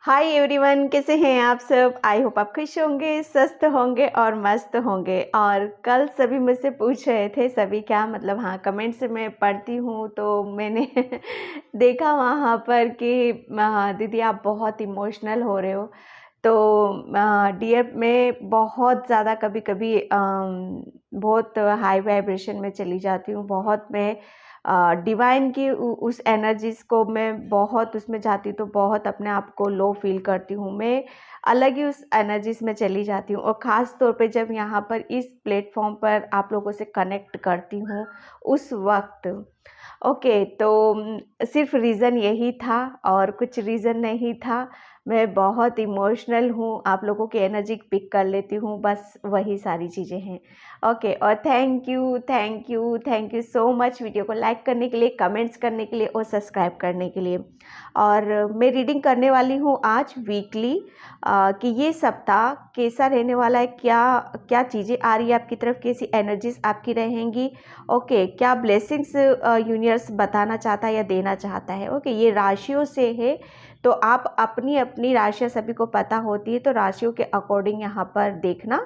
Hi everyone, कैसे हैं आप सब। आई होप आप खुश होंगे, स्वस्थ होंगे और मस्त होंगे। और कल सभी मुझसे पूछ रहे थे, सभी क्या मतलब, हाँ कमेंट्स मैं पढ़ती हूँ तो मैंने देखा वहाँ पर कि दीदी आप बहुत इमोशनल हो रहे हो। तो डियर मैं बहुत ज़्यादा कभी कभी बहुत हाई वाइब्रेशन में चली जाती हूँ। बहुत मैं डिवाइन की उस एनर्जीज को मैं बहुत उसमें जाती हूँ तो बहुत अपने आप को लो फील करती हूँ। मैं अलग ही उस एनर्जीज में चली जाती हूँ और ख़ास तौर पे जब यहाँ पर इस प्लेटफॉर्म पर आप लोगों से कनेक्ट करती हूँ उस वक्त। ओके, तो सिर्फ रीज़न यही था और कुछ रीज़न नहीं था। मैं बहुत इमोशनल हूँ, आप लोगों की एनर्जी पिक कर लेती हूँ, बस वही सारी चीज़ें हैं। ओके, और thank you so much video को लाइक करने के लिए, कमेंट्स करने के लिए और सब्सक्राइब करने के लिए। और मैं रीडिंग करने वाली हूँ आज वीकली कि ये सप्ताह कैसा रहने वाला है, क्या क्या चीज़ें आ रही है आपकी तरफ, कैसी एनर्जीज आपकी रहेंगी। ओके, क्या ब्लेसिंग्स यूनिवर्स बताना चाहता है या देना चाहता है। ओके, ये राशियों से है तो आप अपनी अपनी राशियाँ सभी को पता होती है तो राशियों के अकॉर्डिंग यहाँ पर देखना।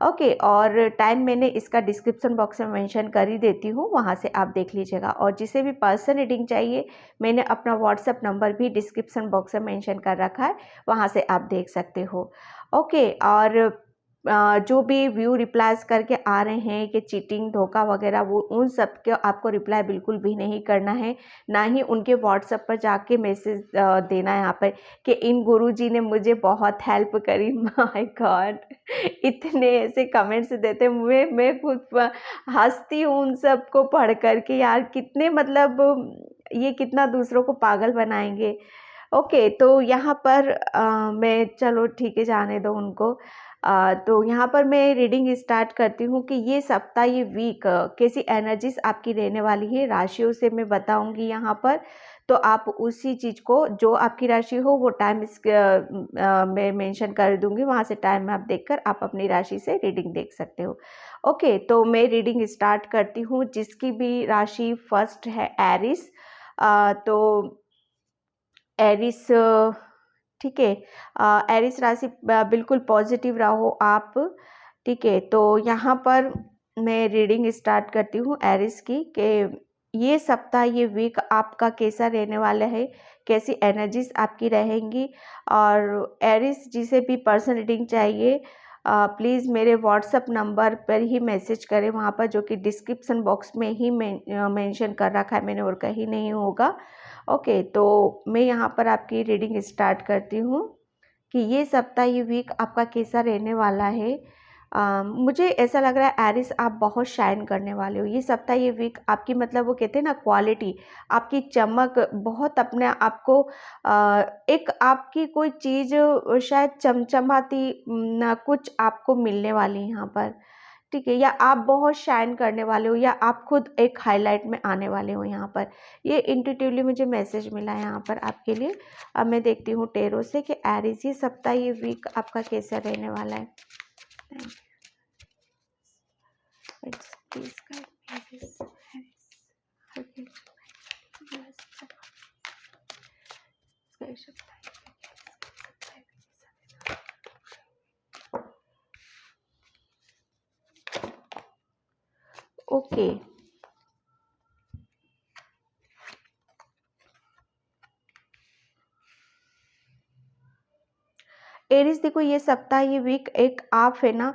ओके, और टाइम मैंने इसका डिस्क्रिप्शन बॉक्स में मेंशन कर ही देती हूँ, वहाँ से आप देख लीजिएगा। और जिसे भी पर्सन रीडिंग चाहिए मैंने अपना व्हाट्सएप नंबर भी डिस्क्रिप्शन बॉक्स में मेंशन कर रखा है, वहाँ से आप देख सकते हो। ओके, और जो भी व्यू रिप्लाईज करके आ रहे हैं कि चीटिंग धोखा वगैरह, वो उन सब के आपको रिप्लाई बिल्कुल भी नहीं करना है, ना ही उनके व्हाट्सएप पर जाके मैसेज देना है यहाँ पर कि इन गुरुजी ने मुझे बहुत हेल्प करी। माय गॉड, इतने ऐसे कमेंट्स देते, मैं खुद हंसती हूँ उन सब को पढ़ करके। यार कितने मतलब ये कितना दूसरों को पागल बनाएंगे। ओके, तो यहाँ पर मैं, चलो ठीक है जाने दो उनको। तो यहाँ पर मैं रीडिंग स्टार्ट करती हूँ कि ये सप्ताह, ये वीक कैसी एनर्जीज आपकी रहने वाली है, राशियों से मैं बताऊँगी यहाँ पर। तो आप उसी चीज़ को, जो आपकी राशि हो वो टाइम मैं मेंशन कर दूँगी, वहाँ से टाइम आप देखकर आप अपनी राशि से रीडिंग देख सकते हो। ओके, तो मैं रीडिंग स्टार्ट करती हूँ। जिसकी भी राशि फर्स्ट है एरिस, तो एरिस, ठीक है, एरिस राशि बिल्कुल पॉजिटिव रहो आप। ठीक है, तो यहाँ पर मैं रीडिंग स्टार्ट करती हूँ एरिस की कि ये सप्ताह, ये वीक आपका कैसा रहने वाला है, कैसी एनर्जीज आपकी रहेंगी। और एरिस जिसे भी पर्सन रीडिंग चाहिए प्लीज़ मेरे व्हाट्सअप नंबर पर ही मैसेज करें, वहाँ पर जो कि डिस्क्रिप्शन बॉक्स में ही मेंशन कर रखा है मैंने, और कहीं नहीं होगा। ओके, तो मैं यहाँ पर आपकी रीडिंग स्टार्ट करती हूँ कि ये सप्ताह, ये वीक आपका कैसा रहने वाला है। मुझे ऐसा लग रहा है एरिस आप बहुत शाइन करने वाले हो ये सप्ताह, ये वीक आपकी, मतलब वो कहते हैं ना क्वालिटी, आपकी चमक बहुत अपने आप को, एक आपकी कोई चीज़ शायद चमचमाती ना कुछ आपको मिलने वाली है यहाँ पर। ठीक है, या आप बहुत शाइन करने वाले हो, या आप खुद एक हाईलाइट में आने वाले हो यहाँ पर। ये इंट्यूटिवली मुझे मैसेज मिला है यहाँ पर आपके लिए। अब मैं देखती हूँ टेरो से कि एरीज ये सप्ताह, ये वीक आपका कैसा रहने वाला है। Thank you. Please guide me this Aries. Okay, Aries देखो, ये सप्ताह, ये वीक एक आप है ना,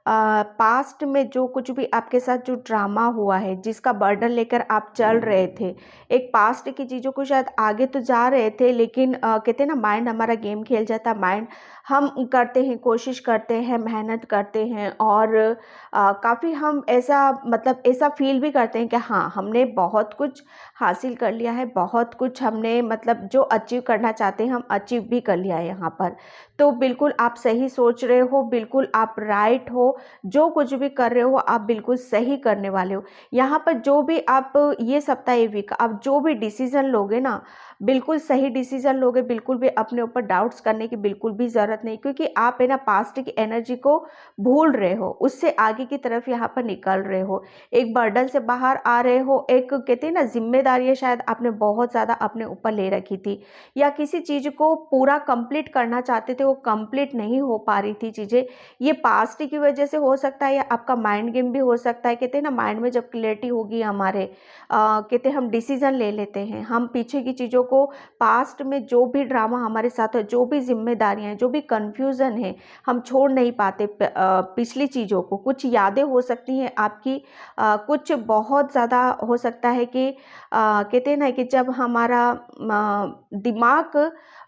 पास्ट में जो कुछ भी आपके साथ जो ड्रामा हुआ है, जिसका बर्डन लेकर आप चल रहे थे, एक पास्ट की चीज़ों को शायद आगे तो जा रहे थे, लेकिन कहते हैं ना माइंड हमारा गेम खेल जाता है। माइंड, हम करते हैं, कोशिश करते हैं, मेहनत करते हैं, और काफ़ी हम ऐसा, मतलब ऐसा फील भी करते हैं कि हाँ हमने बहुत कुछ हासिल कर लिया है, बहुत कुछ हमने, मतलब जो अचीव करना चाहते हैं हम अचीव भी कर लिया है यहाँ पर। तो बिल्कुल आप सही सोच रहे हो, बिल्कुल आप राइट हो। जो कुछ भी कर रहे हो आप बिल्कुल सही करने वाले हो। यहाँ पर जो भी आप ये सप्ताह ये वीक आप जो भी डिसीजन लोगे ना, बिल्कुल सही डिसीजन लोगे, बिल्कुल भी अपने ऊपर डाउट्स करने की बिल्कुल भी ज़रूरत नहीं, क्योंकि आप है ना पास्ट की एनर्जी को भूल रहे हो, उससे आगे की तरफ यहाँ पर निकल रहे हो, एक बर्डन से बाहर आ रहे हो। एक कहते हैं ना जिम्मेदारियाँ शायद आपने बहुत ज़्यादा अपने ऊपर ले रखी थी, या किसी चीज़ को पूरा कंप्लीट करना चाहते थे, वो कंप्लीट नहीं हो पा रही थी चीज़ें। ये पास्ट की वजह से हो सकता है, या आपका माइंड गेम भी हो सकता है। कहते हैं ना माइंड में जब क्लियरिटी होगी हमारे, कहते हैं हम डिसीजन ले लेते हैं, हम पीछे की चीज़ों को, पास्ट में जो भी ड्रामा हमारे साथ है, जो भी जिम्मेदारियां हैं, जो भी कन्फ्यूज़न है, हम छोड़ नहीं पाते पिछली चीज़ों को। कुछ यादें हो सकती हैं आपकी, कुछ बहुत ज़्यादा हो सकता है कि कहते हैं ना कि जब हमारा दिमाग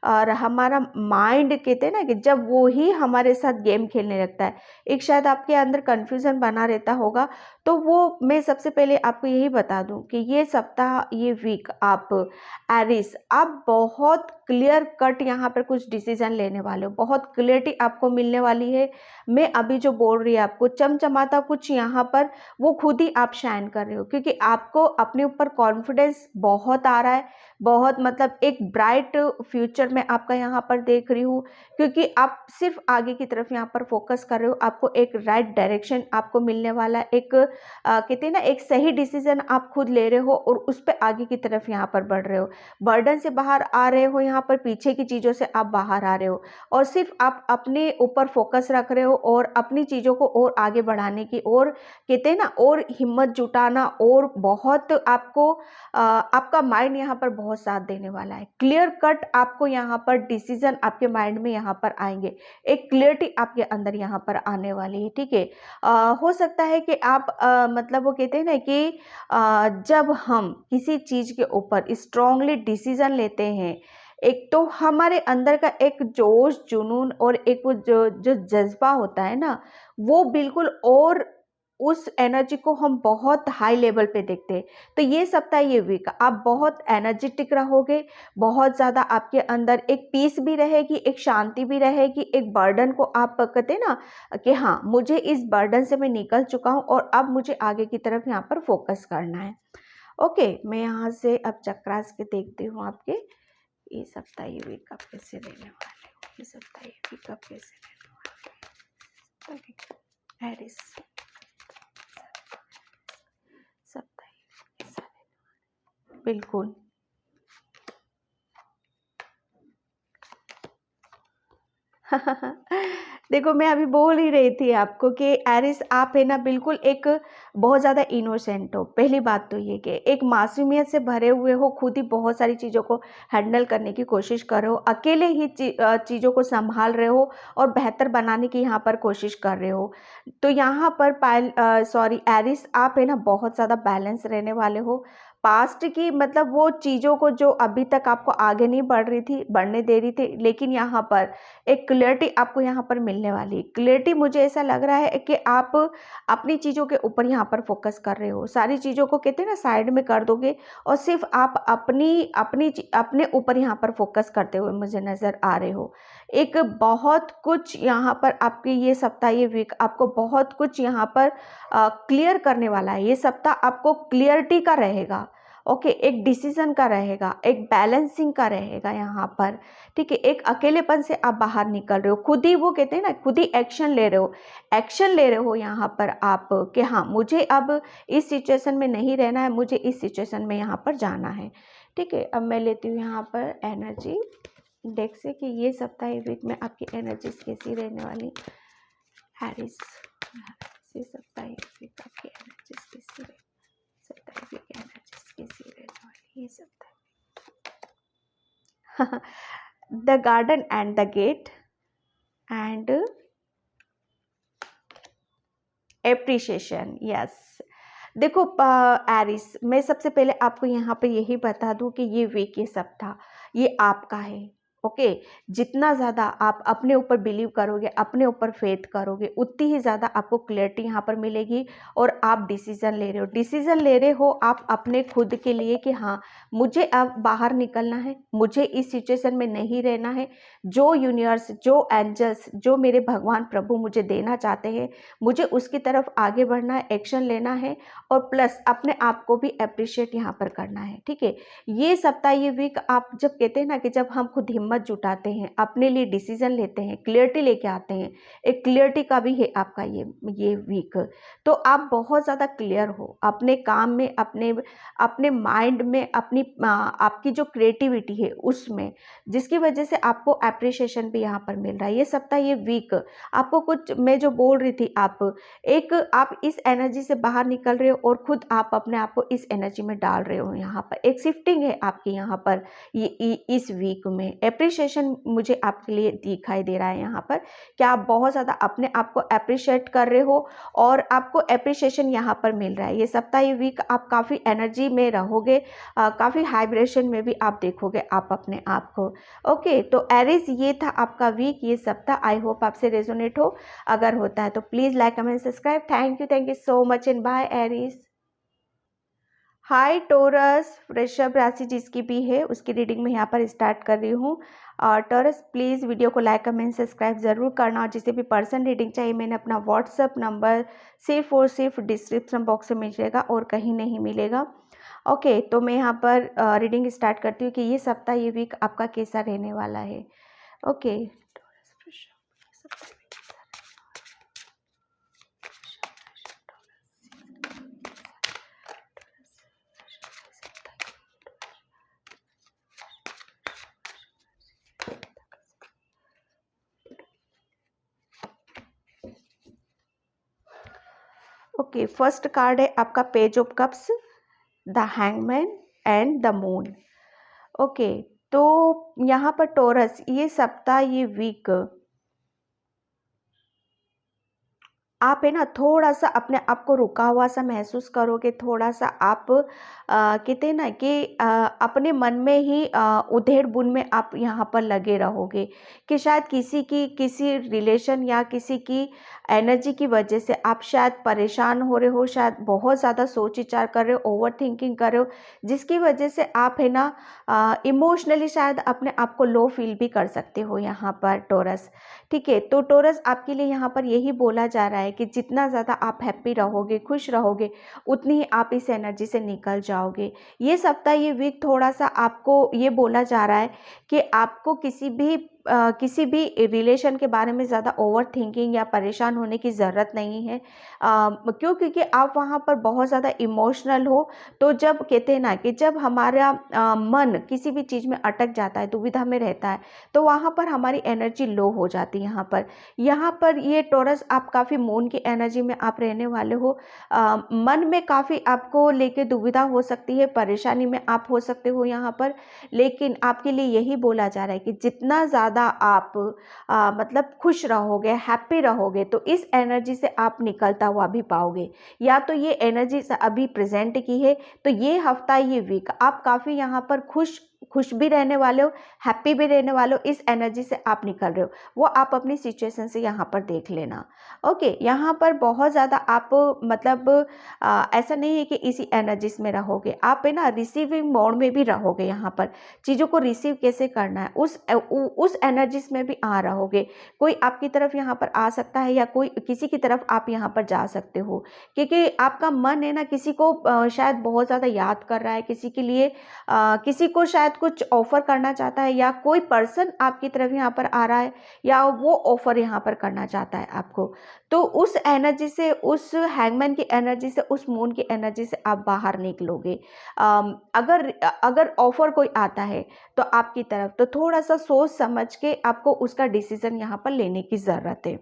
और हमारा माइंड, कहते हैं ना कि जब वो ही हमारे साथ गेम खेलने लगता है, एक शायद आपके अंदर कन्फ्यूज़न बना रहता होगा। तो वो मैं सबसे पहले आपको यही बता दूं कि ये सप्ताह ये वीक आप एरिस, आप बहुत क्लियर कट यहाँ पर कुछ डिसीजन लेने वाले हो, बहुत क्लियरिटी आपको मिलने वाली है। मैं अभी जो बोल रही है आपको चमचमाता कुछ यहाँ पर, वो खुद ही आप शाइन कर रहे हो, क्योंकि आपको अपने ऊपर कॉन्फिडेंस बहुत आ रहा है, बहुत मतलब एक ब्राइट फ्यूचर में आपका यहाँ पर देख रही हूँ, क्योंकि आप सिर्फ आगे की तरफ यहाँ पर फोकस कर रहे हो। आपको एक राइट डायरेक्शन आपको मिलने वाला, एक कहते हैं ना एक सही डिसीजन आप खुद ले रहे हो और उस पर आगे की तरफ यहाँ पर बढ़ रहे हो, बर्डन से बाहर आ रहे हो, यहाँ पर पीछे की चीज़ों से आप बाहर आ रहे हो, और सिर्फ आप अपने ऊपर फोकस रख रहे हो और अपनी चीज़ों को और आगे बढ़ाने की, और कहते हैं ना और हिम्मत जुटाना, और बहुत आपको आपका माइंड यहाँ पर बहुत साथ देने वाला है। क्लियर कट आपको यहाँ पर डिसीजन आपके माइंड में यहाँ पर आएंगे, एक क्लियरिटी आपके अंदर यहाँ पर आने वाली है। ठीक है, हो सकता है कि आप मतलब वो कहते हैं ना कि जब हम किसी चीज़ के ऊपर स्ट्रांगली डिसीजन लेते हैं, एक तो हमारे अंदर का एक जोश जुनून और एक वो जो जो जज्बा होता है ना, वो बिल्कुल, और उस एनर्जी को हम बहुत हाई लेवल पे देखते हैं। तो ये सप्ताह ये वीक आप बहुत एनर्जेटिक रहोगे, बहुत ज़्यादा आपके अंदर एक पीस भी रहेगी, एक शांति भी रहेगी, एक बर्डन को आप कहते हैं ना कि हाँ मुझे इस बर्डन से मैं निकल चुका हूँ और अब मुझे आगे की तरफ यहाँ पर फोकस करना है। ओके, मैं यहाँ से अब चक्रास के देखती हूँ आपके ये सप्ताह ये वीक आप कैसे रहने वाले हो, ये सप्ताह ये वीक आप कैसे रहने वाले हो। एरिस सप्ताह ये वीक कैसा रहने वाला है? बिल्कुल देखो मैं अभी बोल ही रही थी आपको कि एरिस आप है ना बिल्कुल एक बहुत ज़्यादा इनोसेंट हो। पहली बात तो ये कि एक मासूमियत से भरे हुए हो, खुद ही बहुत सारी चीज़ों को हैंडल करने की कोशिश कर रहे हो, अकेले ही चीज़ों को संभाल रहे हो और बेहतर बनाने की यहाँ पर कोशिश कर रहे हो। तो यहाँ पर सॉरी एरिस आप है ना बहुत ज़्यादा बैलेंस रहने वाले हो। पास्ट की मतलब वो चीज़ों को जो अभी तक आपको आगे नहीं बढ़ने दे रही थी, लेकिन यहाँ पर एक क्लियरिटी आपको यहाँ पर मिलने वाली है। क्लियरिटी मुझे ऐसा लग रहा है कि आप अपनी चीज़ों के ऊपर यहाँ पर फोकस कर रहे हो, सारी चीज़ों को कहते हैं ना साइड में कर दोगे और सिर्फ आप अपने ऊपर यहाँ पर फोकस करते हुए मुझे नज़र आ रहे हो। एक बहुत कुछ यहाँ पर आपके ये सप्ताह ये वीक आपको बहुत कुछ यहाँ पर क्लियर करने वाला है। ये सप्ताह आपको क्लियरिटी का रहेगा, ओके, एक डिसीजन का रहेगा, एक बैलेंसिंग का रहेगा यहाँ पर। ठीक है, एक अकेलेपन से आप बाहर निकल रहे हो, खुद ही वो कहते हैं ना खुद ही एक्शन ले रहे हो यहाँ पर आप कि हाँ मुझे अब इस सिचुएशन में नहीं रहना है, मुझे इस सिचुएशन में यहाँ पर जाना है। ठीक है, अब मैं लेती हूँ यहाँ पर एनर्जी डेक से कि ये सप्ताह ये वीक में आपकी एनर्जीज कैसी रहने वाली। हैरिस ये सप्ताह ये वीक आपकी एनर्जीज कैसी रहे, सप्ताह ये वीक एनर्जीज कैसी रहने वाली ये सप्ताह। The garden and the gate and appreciation, yes. देखो एरिस, मैं सबसे पहले आपको यहाँ पे यही बता दूं कि ये वीक ये सप्ताह ये आपका है, ओके, जितना ज़्यादा आप अपने ऊपर बिलीव करोगे, अपने ऊपर फेथ करोगे, उतनी ही ज़्यादा आपको क्लैरिटी यहाँ पर मिलेगी और आप डिसीजन ले रहे हो, डिसीजन ले रहे हो आप अपने खुद के लिए कि हाँ मुझे अब बाहर निकलना है, मुझे इस सिचुएशन में नहीं रहना है। जो यूनिवर्स, जो एंजल्स, जो मेरे भगवान प्रभु मुझे देना चाहते हैं, मुझे उसकी तरफ आगे बढ़ना है, एक्शन लेना है और प्लस अपने आप को भी अप्रिशिएट यहाँ पर करना है। ठीक है, ये सप्ताह, ये वीक आप जब कहते हैं ना कि जब हम खुद हिम्मत जुटाते हैं, अपने लिए डिसीजन लेते हैं, क्लियरिटी लेके आते हैं, एक क्लियरिटी का भी है आपका ये वीक, तो आप बहुत ज़्यादा क्लियर हो अपने काम में, अपने अपने माइंड में, अपनी आपकी जो क्रिएटिविटी है उसमें, जिसकी वजह से आपको अप्रिशिएशन भी यहाँ पर मिल रहा है। ये सप्ताह, ये वीक आपको कुछ, मैं जो बोल रही थी, आप इस एनर्जी से बाहर निकल रहे हो और खुद आप अपने आप को इस एनर्जी में डाल रहे हो। यहाँ पर एक शिफ्टिंग है आपकी यहाँ पर इस वीक में। एप्रिशिएशन मुझे आपके लिए दिखाई दे रहा है यहाँ पर कि आप बहुत ज़्यादा अपने आप को अप्रिशिएट कर रहे हो और आपको एप्रिशिएशन यहाँ पर मिल रहा है। ये सप्ताह, ये वीक आप काफ़ी एनर्जी में रहोगे, काफ़ी हाइब्रेशन में भी आप देखोगे आप अपने आप को। ओके, तो एरीज, ये था आपका वीक, ये सप्ताह। आई होप आपसे रेजोनेट हो। अगर होता है तो please like, comment, subscribe. Thank you so much and bye Aries. Hi Taurus, वृषभ राशि जिसकी भी है उसकी रीडिंग में यहाँ पर स्टार्ट कर रही हूँ। और टोरस, प्लीज़ वीडियो को लाइक, कमेंट, सब्सक्राइब ज़रूर करना। और जिसे भी पर्सन रीडिंग चाहिए, मैंने अपना व्हाट्सअप नंबर सिर्फ और सिर्फ डिस्क्रिप्शन बॉक्स में मिलेगा और कहीं नहीं मिलेगा। ओके, तो मैं यहाँ पर रीडिंग स्टार्ट करती हूँ कि ये सप्ताह, ये वीक आपका कैसा रहने वाला है। ओके, ओके, फर्स्ट कार्ड है आपका page of cups, the hangman and the moon. Okay, तो यहाँ पर टोरस, ये सप्ताह, ये वीक आप है ना थोड़ा सा अपने आप को रुका हुआ सा महसूस करोगे, थोड़ा सा आप कहते हैं ना कि अपने मन में ही उधेड़ बुन में आप यहाँ पर लगे रहोगे कि शायद किसी रिलेशन या किसी की एनर्जी की वजह से आप शायद परेशान हो रहे हो, शायद बहुत ज़्यादा सोच विचार कर रहे हो, ओवर थिंकिंग कर रहे हो, जिसकी वजह से आप है ना इमोशनली शायद अपने आप को लो फील भी कर सकते हो यहाँ पर टोरस। ठीक है, तो टोरस, आपके लिए यहाँ पर यही बोला जा रहा है कि जितना ज़्यादा आप हैप्पी रहोगे, खुश रहोगे, उतनी ही आप इस एनर्जी से निकल जाओगे। ये सप्ताह, ये वीक थोड़ा सा आपको ये बोला जा रहा है कि आपको किसी भी रिलेशन के बारे में ज़्यादा ओवर थिंकिंग या परेशान होने की ज़रूरत नहीं है। क्यों? क्योंकि आप वहाँ पर बहुत ज़्यादा इमोशनल हो। तो जब कहते हैं ना कि जब हमारा मन किसी भी चीज़ में अटक जाता है, दुविधा में रहता है, तो वहाँ पर हमारी एनर्जी लो हो जाती है। यहाँ पर ये टॉरस, आप काफ़ी मून की एनर्जी में आप रहने वाले हो। मन में काफ़ी आपको लेके दुविधा हो सकती है, परेशानी में आप हो सकते हो यहाँ पर, लेकिन आपके लिए यही बोला जा रहा है कि जितना ज़्यादा आप मतलब खुश रहोगे, हैप्पी रहोगे, तो इस एनर्जी से आप निकलता हुआ भी पाओगे। या तो ये एनर्जी अभी प्रेजेंट की है, तो ये हफ्ता, ये वीक आप काफ़ी यहाँ पर खुश भी रहने वाले हो, हैप्पी भी रहने वाले हो। इस एनर्जी से आप निकल रहे हो, वो आप अपनी सिचुएशन से यहाँ पर देख लेना। ओके, यहाँ पर बहुत ज़्यादा आप मतलब ऐसा नहीं है कि इसी एनर्जीज में रहोगे, आप है ना रिसीविंग मोड में भी रहोगे। यहाँ पर चीज़ों को रिसीव कैसे करना है, उस एनर्जीज में भी आ रहोगे। कोई आपकी तरफ यहाँ पर आ सकता है या कोई किसी की तरफ आप यहाँ पर जा सकते हो, क्योंकि आपका मन है ना किसी को शायद बहुत ज़्यादा याद कर रहा है, किसी के लिए किसी को शायद कुछ ऑफर करना चाहता है, या कोई पर्सन आपकी तरफ यहाँ पर आ रहा है या वो ऑफर यहाँ पर करना चाहता है आपको। तो उस एनर्जी से, उस हैंगमैन की एनर्जी से, उस मून की एनर्जी से आप बाहर निकलोगे। अगर अगर ऑफर कोई आता है तो आपकी तरफ, तो थोड़ा सा सोच समझ के आपको उसका डिसीजन यहाँ पर लेने की ज़रूरत है।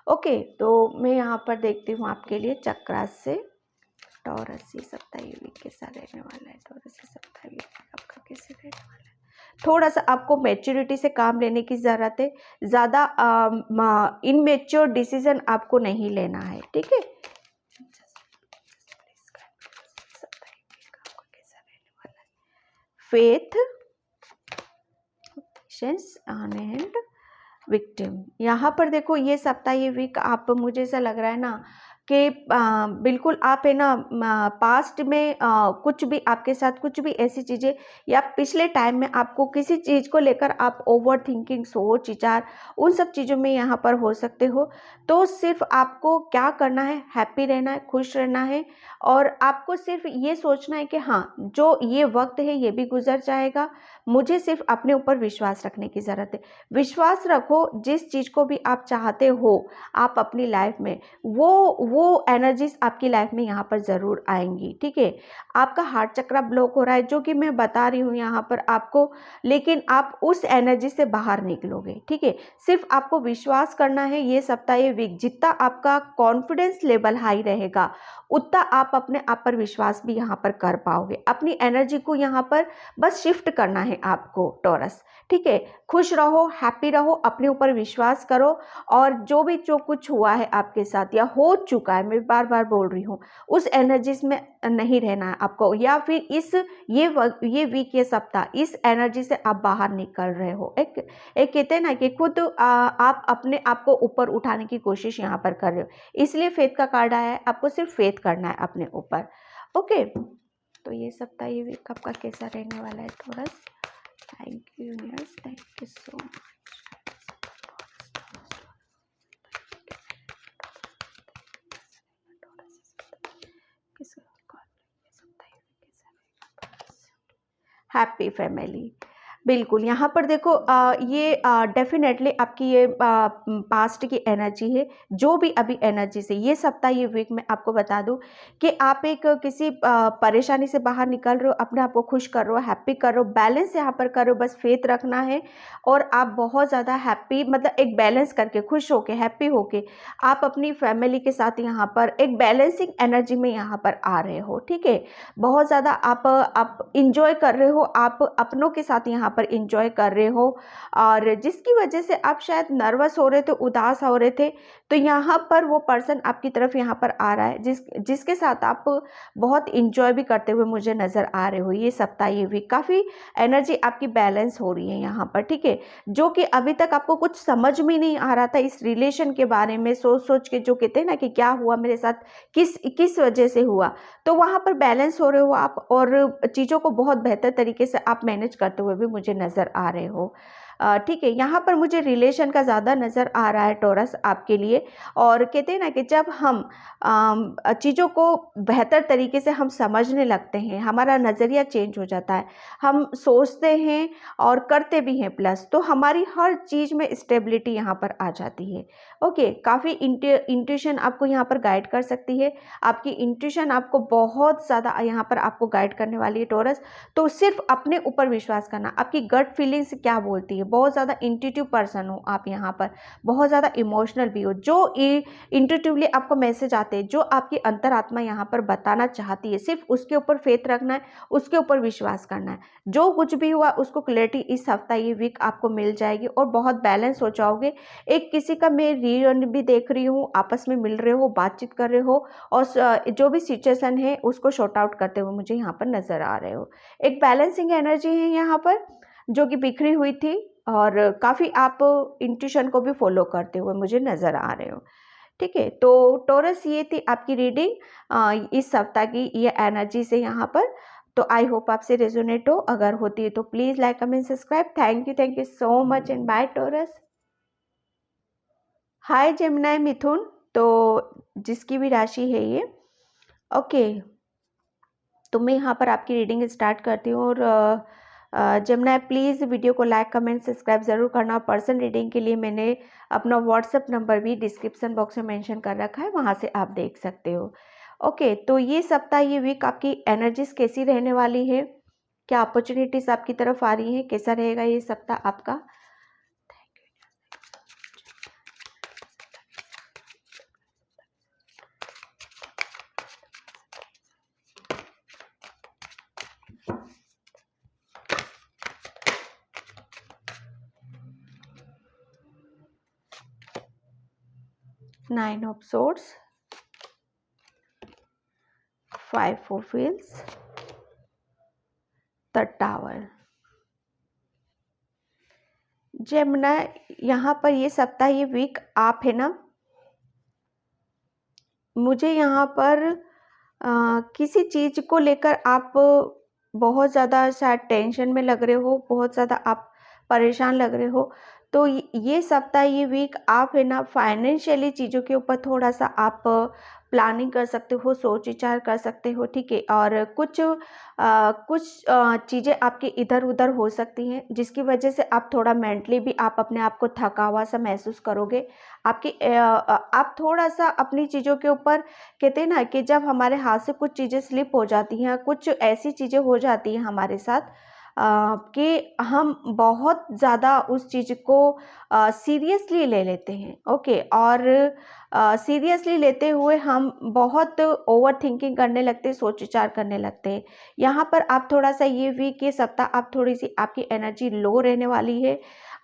ओके, तो मैं यहाँ पर देखती हूँ आपके लिए चक्रास से टॉरस, ये सप्ताह, ये वीक कैसा रहने वाला है। टॉरस, ये सप्ताह, ये वीक आपका कैसे रहने वाला है। थोड़ा सा आपको मैच्योरिटी से काम लेने की ज़रूरत है, ज़्यादा इनमेच्योर डिसीजन आपको नहीं लेना है। ठीक है, faith, patience on hand victim. यहाँ पर देखो ये सप्ताह ये वीक आप, मुझे ऐसा लग रहा है ना कि बिल्कुल आप है ना पास्ट में कुछ भी आपके साथ कुछ भी ऐसी चीज़ें या पिछले टाइम में आपको किसी चीज़ को लेकर आप ओवर थिंकिंग सोच विचार उन सब चीज़ों में यहाँ पर हो सकते हो। तो सिर्फ आपको क्या करना है, हैप्पी रहना है, खुश रहना है और आपको सिर्फ ये सोचना है कि हाँ जो ये वक्त है ये भी गुजर जाएगा, मुझे सिर्फ अपने ऊपर विश्वास रखने की ज़रूरत है। विश्वास रखो, जिस चीज़ को भी आप चाहते हो आप अपनी लाइफ में, वो एनर्जीज आपकी लाइफ में यहाँ पर ज़रूर आएंगी। ठीक है, आपका हार्ट चक्र ब्लॉक हो रहा है जो कि मैं बता रही हूँ यहाँ पर आपको, लेकिन आप उस एनर्जी से बाहर निकलोगे। ठीक है, सिर्फ आपको विश्वास करना है। ये सप्ताह ये वीक जितना आपका कॉन्फिडेंस लेवल हाई रहेगा उतना आप अपने आप पर विश्वास भी यहाँ पर कर पाओगे। अपनी एनर्जी को यहाँ पर बस शिफ्ट करना है आपको टॉरस। ठीक है, खुश रहो, हैप्पी रहो, अपने ऊपर विश्वास करो और जो कुछ हुआ है आपके साथ या हो चुका है, मैं बार बार बोल रही हूँ, उस एनर्जीज में नहीं रहना है आपको, या फिर ये वीक ये सप्ताह इस एनर्जी से आप बाहर निकल रहे हो। एक कहते हैं ना कि खुद आप अपने आप को ऊपर उठाने की कोशिश यहाँ पर कर रहे हो, इसलिए फेथ का कार्ड आया है। आपको सिर्फ फेथ करना है अपने ऊपर। ओके, तो ये सप्ताह ये वीक आपका कैसा रहने वाला है taurus. Thank you universe, thank you so much. Happy family, बिल्कुल यहाँ पर देखो ये डेफिनेटली आपकी ये पास्ट की एनर्जी है। जो भी अभी एनर्जी से ये सप्ताह ये वीक में आपको बता दूं कि आप एक किसी परेशानी से बाहर निकल रहे हो, अपने आप को खुश कर रहे हो, हैप्पी कर रहे हो, बैलेंस यहाँ पर कर रहे हो। बस फेथ रखना है और आप बहुत ज़्यादा हैप्पी, मतलब एक बैलेंस करके खुश होके हैप्पी होके आप अपनी फैमिली के साथ यहाँ पर एक बैलेंसिंग एनर्जी में यहाँ पर आ रहे हो। ठीक है, बहुत ज़्यादा आप इंजॉय कर रहे हो, आप अपनों के साथ यहाँ पर इंजॉय कर रहे हो और जिसकी वजह से आप शायद नर्वस हो रहे थे, उदास हो रहे थे, तो यहाँ पर वो पर्सन आपकी तरफ यहाँ पर आ रहा है जिसके साथ आप बहुत इंजॉय भी करते हुए मुझे नज़र आ रहे हो। ये सप्ताह ये वीक काफ़ी एनर्जी आपकी बैलेंस हो रही है यहाँ पर। ठीक है, जो कि अभी तक आपको कुछ समझ में नहीं आ रहा था इस रिलेशन के बारे में, सोच सोच के जो कहते हैं ना कि क्या हुआ मेरे साथ, किस वजह से हुआ, तो वहाँ पर बैलेंस हो रहे हो आप और चीज़ों को बहुत बेहतर तरीके से आप मैनेज करते हुए भी मुझे नज़र आ रहे हो। ठीक है, यहाँ पर मुझे रिलेशन का ज़्यादा नज़र आ रहा है टॉरस आपके लिए। और कहते हैं ना कि जब हम चीज़ों को बेहतर तरीके से हम समझने लगते हैं, हमारा नज़रिया चेंज हो जाता है, हम सोचते हैं और करते भी हैं प्लस, तो हमारी हर चीज़ में स्टेबिलिटी यहाँ पर आ जाती है। ओके, काफ़ी इंट्यूशन आपको यहाँ पर गाइड कर सकती है। आपकी इंट्यूशन आपको बहुत ज़्यादा यहाँ पर आपको गाइड करने वाली है टॉरस। तो सिर्फ अपने ऊपर विश्वास करना, आपकी गट फीलिंग्स क्या बोलती है। बहुत ज़्यादा इंट्यूटिव पर्सन हो आप यहाँ पर, बहुत ज़्यादा इमोशनल भी हो, जो इंट्यूटिवली आपको मैसेज आते हैं, जो आपकी अंतरात्मा यहाँ पर बताना चाहती है, सिर्फ उसके ऊपर फेथ रखना है, उसके ऊपर विश्वास करना है। जो कुछ भी हुआ उसको क्लैरिटी इस हफ्ता ये वीक आपको मिल जाएगी और बहुत बैलेंस हो जाओगे। एक किसी का मैं रीयूनियन भी देख रही हूँ, आपस में मिल रहे हो, बातचीत कर रहे हो और जो भी सिचुएशन है उसको शॉर्ट आउट करते हुए मुझे यहाँ पर नजर आ रहे हो। एक बैलेंसिंग एनर्जी है यहाँ पर जो कि बिखरी हुई थी और काफ़ी आप इंट्यूशन को भी फॉलो करते हुए मुझे नज़र आ रहे हो। ठीक है, तो टॉरस ये थी आपकी रीडिंग इस सप्ताह की ये एनर्जी से यहाँ पर। तो आई होप आपसे रेजोनेट हो, अगर होती है तो please like comment subscribe. Thank you so much and bye Taurus. Hi Gemini मिथुन, तो जिसकी भी राशि है ये, ओके, तो मैं यहाँ पर आपकी रीडिंग स्टार्ट करती हूँ। और जेमिनी प्लीज़ वीडियो को लाइक कमेंट सब्सक्राइब ज़रूर करना। पर्सन रीडिंग के लिए मैंने अपना व्हाट्सएप नंबर भी डिस्क्रिप्शन बॉक्स में मेंशन कर रखा है, वहाँ से आप देख सकते हो। ओके, तो ये सप्ताह ये वीक आपकी एनर्जीज कैसी रहने वाली है, क्या अपॉर्चुनिटीज़ आपकी तरफ आ रही हैं, कैसा रहेगा ये सप्ताह आपका। 9 of swords, 5 of wheels, the tower, Gemini, यहाँ पर ये सप्ताह, ये वीक आप है ना, मुझे यहाँ पर किसी चीज़ को लेकर आप बहुत ज़्यादा शायद टेंशन में लग रहे हो, बहुत ज़्यादा आप परेशान लग रहे हो। तो ये सप्ताह, ये वीक आप है ना फाइनेंशियली चीज़ों के ऊपर थोड़ा-सा आप प्लानिंग कर सकते हो, सोच विचार कर सकते हो, ठीक है? और कुछ चीज़ें आपकी इधर-उधर हो सकती हैं, जिसकी वजह से आप थोड़ा मेंटली भी आप अपने आप को थका हुआ-सा महसूस करोगे। आप थोड़ा-सा अपनी चीज़ों के ऊपर, कहते हैं ना कि जब हमारे हाथ से कुछ चीज़ें स्लिप हो जाती हैं, कुछ ऐसी चीज़ें हो जाती हैं हमारे साथ कि हम बहुत ज़्यादा उस चीज़ को सीरियसली ले लेते हैं, ओके? और सीरियसली लेते हुए हम बहुत ओवर थिंकिंग करने लगते हैं, सोच विचार करने लगते हैं। यहाँ पर आप थोड़ा-सा ये वीक, ये सप्ताह आप थोड़ी-सी, आपकी एनर्जी लो रहने वाली है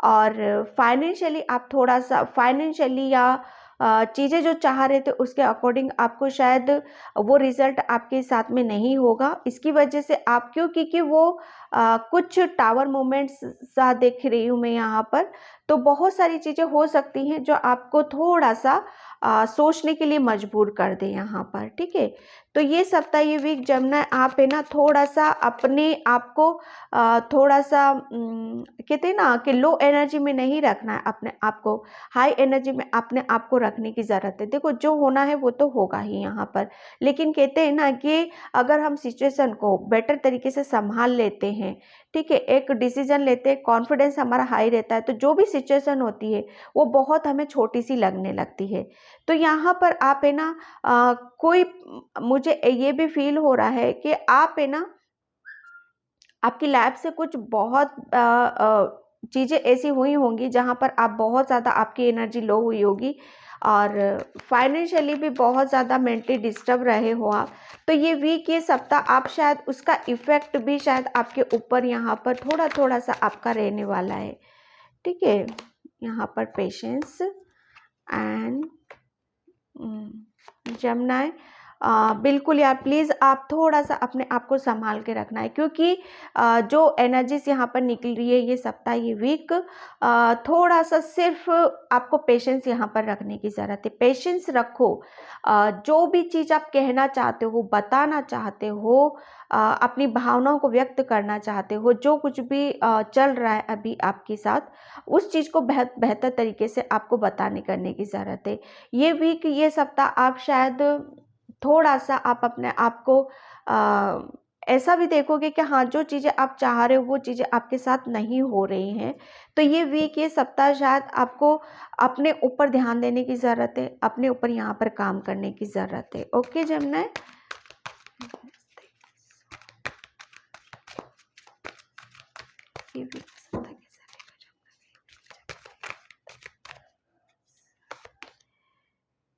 और फाइनेंशियली आप थोड़ा-सा, फाइनेंशियली या चीज़ें जो चाह रहे थे उसके अकॉर्डिंग आपको शायद वो रिज़ल्ट आपके साथ में नहीं होगा। इसकी वजह से आप, क्योंकि वो कुछ टावर मूवमेंट्स सा देख रही हूँ मैं यहाँ पर, तो बहुत सारी चीज़ें हो सकती हैं जो आपको थोड़ा-सा सोचने के लिए मजबूर कर दें यहाँ पर, ठीक है? तो ये सप्ताह, ये वीक जमुना, आप है ना थोड़ा-सा अपने आप को थोड़ा-सा कहते हैं ना कि लो एनर्जी में नहीं रखना है अपने आप को, हाई एनर्जी में अपने आप को रखने की ज़रूरत है। देखो, जो होना है वो तो होगा ही यहाँ पर, लेकिन कहते हैं ना कि अगर हम सिचुएशन को बेटर तरीके से संभाल लेते हैं, ठीक है, एक डिसीजन लेते हैं, कॉन्फिडेंस हमारा हाई रहता है, तो जो भी सिचुएशन होती है वो बहुत हमें छोटी सी लगने लगती है। तो यहाँ पर आप है ना कोई, मुझे ये भी फील हो रहा है कि आप है ना, आपकी लाइफ से कुछ बहुत चीज़ें ऐसी हुई होंगी जहाँ पर आप बहुत ज़्यादा, आपकी एनर्जी लो हुई होगी और फाइनेंशियली भी बहुत ज़्यादा मेंटली डिस्टर्ब रहे हो आप। तो ये वीक, ये सप्ताह आप शायद उसका इफ़ेक्ट भी शायद आपके ऊपर यहाँ पर थोड़ा-थोड़ा सा आपका रहने वाला है, ठीक है? यहाँ पर पेशेंस एंड जमुनाएँ, बिल्कुल यार, प्लीज़ आप थोड़ा-सा अपने आप को सँभाल के रखना है, क्योंकि जो एनर्जीज़ यहाँ पर निकल रही है ये सप्ताह, ये वीक, थोड़ा-सा सिर्फ़ आपको पेशेंस यहाँ पर रखने की ज़रूरत है। पेशेंस रखो। जो भी चीज़ आप कहना चाहते हो, बताना चाहते हो, अपनी भावनाओं को व्यक्त करना चाहते हो, जो कुछ भी चल रहा है अभी आपके साथ, उस चीज़ को बेहतर तरीके से आपको बताने करने की ज़रूरत है। ये वीक, ये सप्ताह आप शायद थोड़ा-सा आप अपने आप को ऐसा भी देखोगे कि हाँ, जो चीज़ें आप चाह रहे हो वो चीज़ें आपके साथ नहीं हो रही हैं। तो ये वीक, ये सप्ताह शायद आपको अपने ऊपर ध्यान देने की ज़रूरत है, अपने ऊपर यहाँ पर काम करने की ज़रूरत है। ओके जमुना? ये वीक सप्ताह कैसा रहेगा?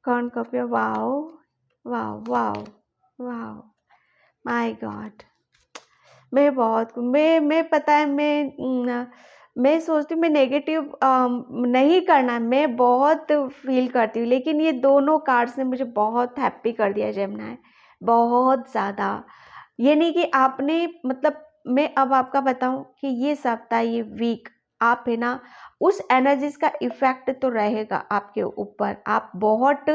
कौन copy? Wow! Wow! Wow! Wow! My God! मैं पता है, मैं सोचती हूँ मैं नेगेटिव नहीं करना है, मैं बहुत फ़ील करती हूँ, लेकिन ये दोनों कार्ड्स ने मुझे बहुत हैप्पी कर दिया जेमिनी, बहुत ज़्यादा। ये नहीं कि आपने, मतलब मैं अब आपका बताऊँ कि ये सप्ताह, ये वीक आप है ना, उस एनर्जीज़ का इफ़ेक्ट तो रहेगा आपके ऊपर। आप बहुत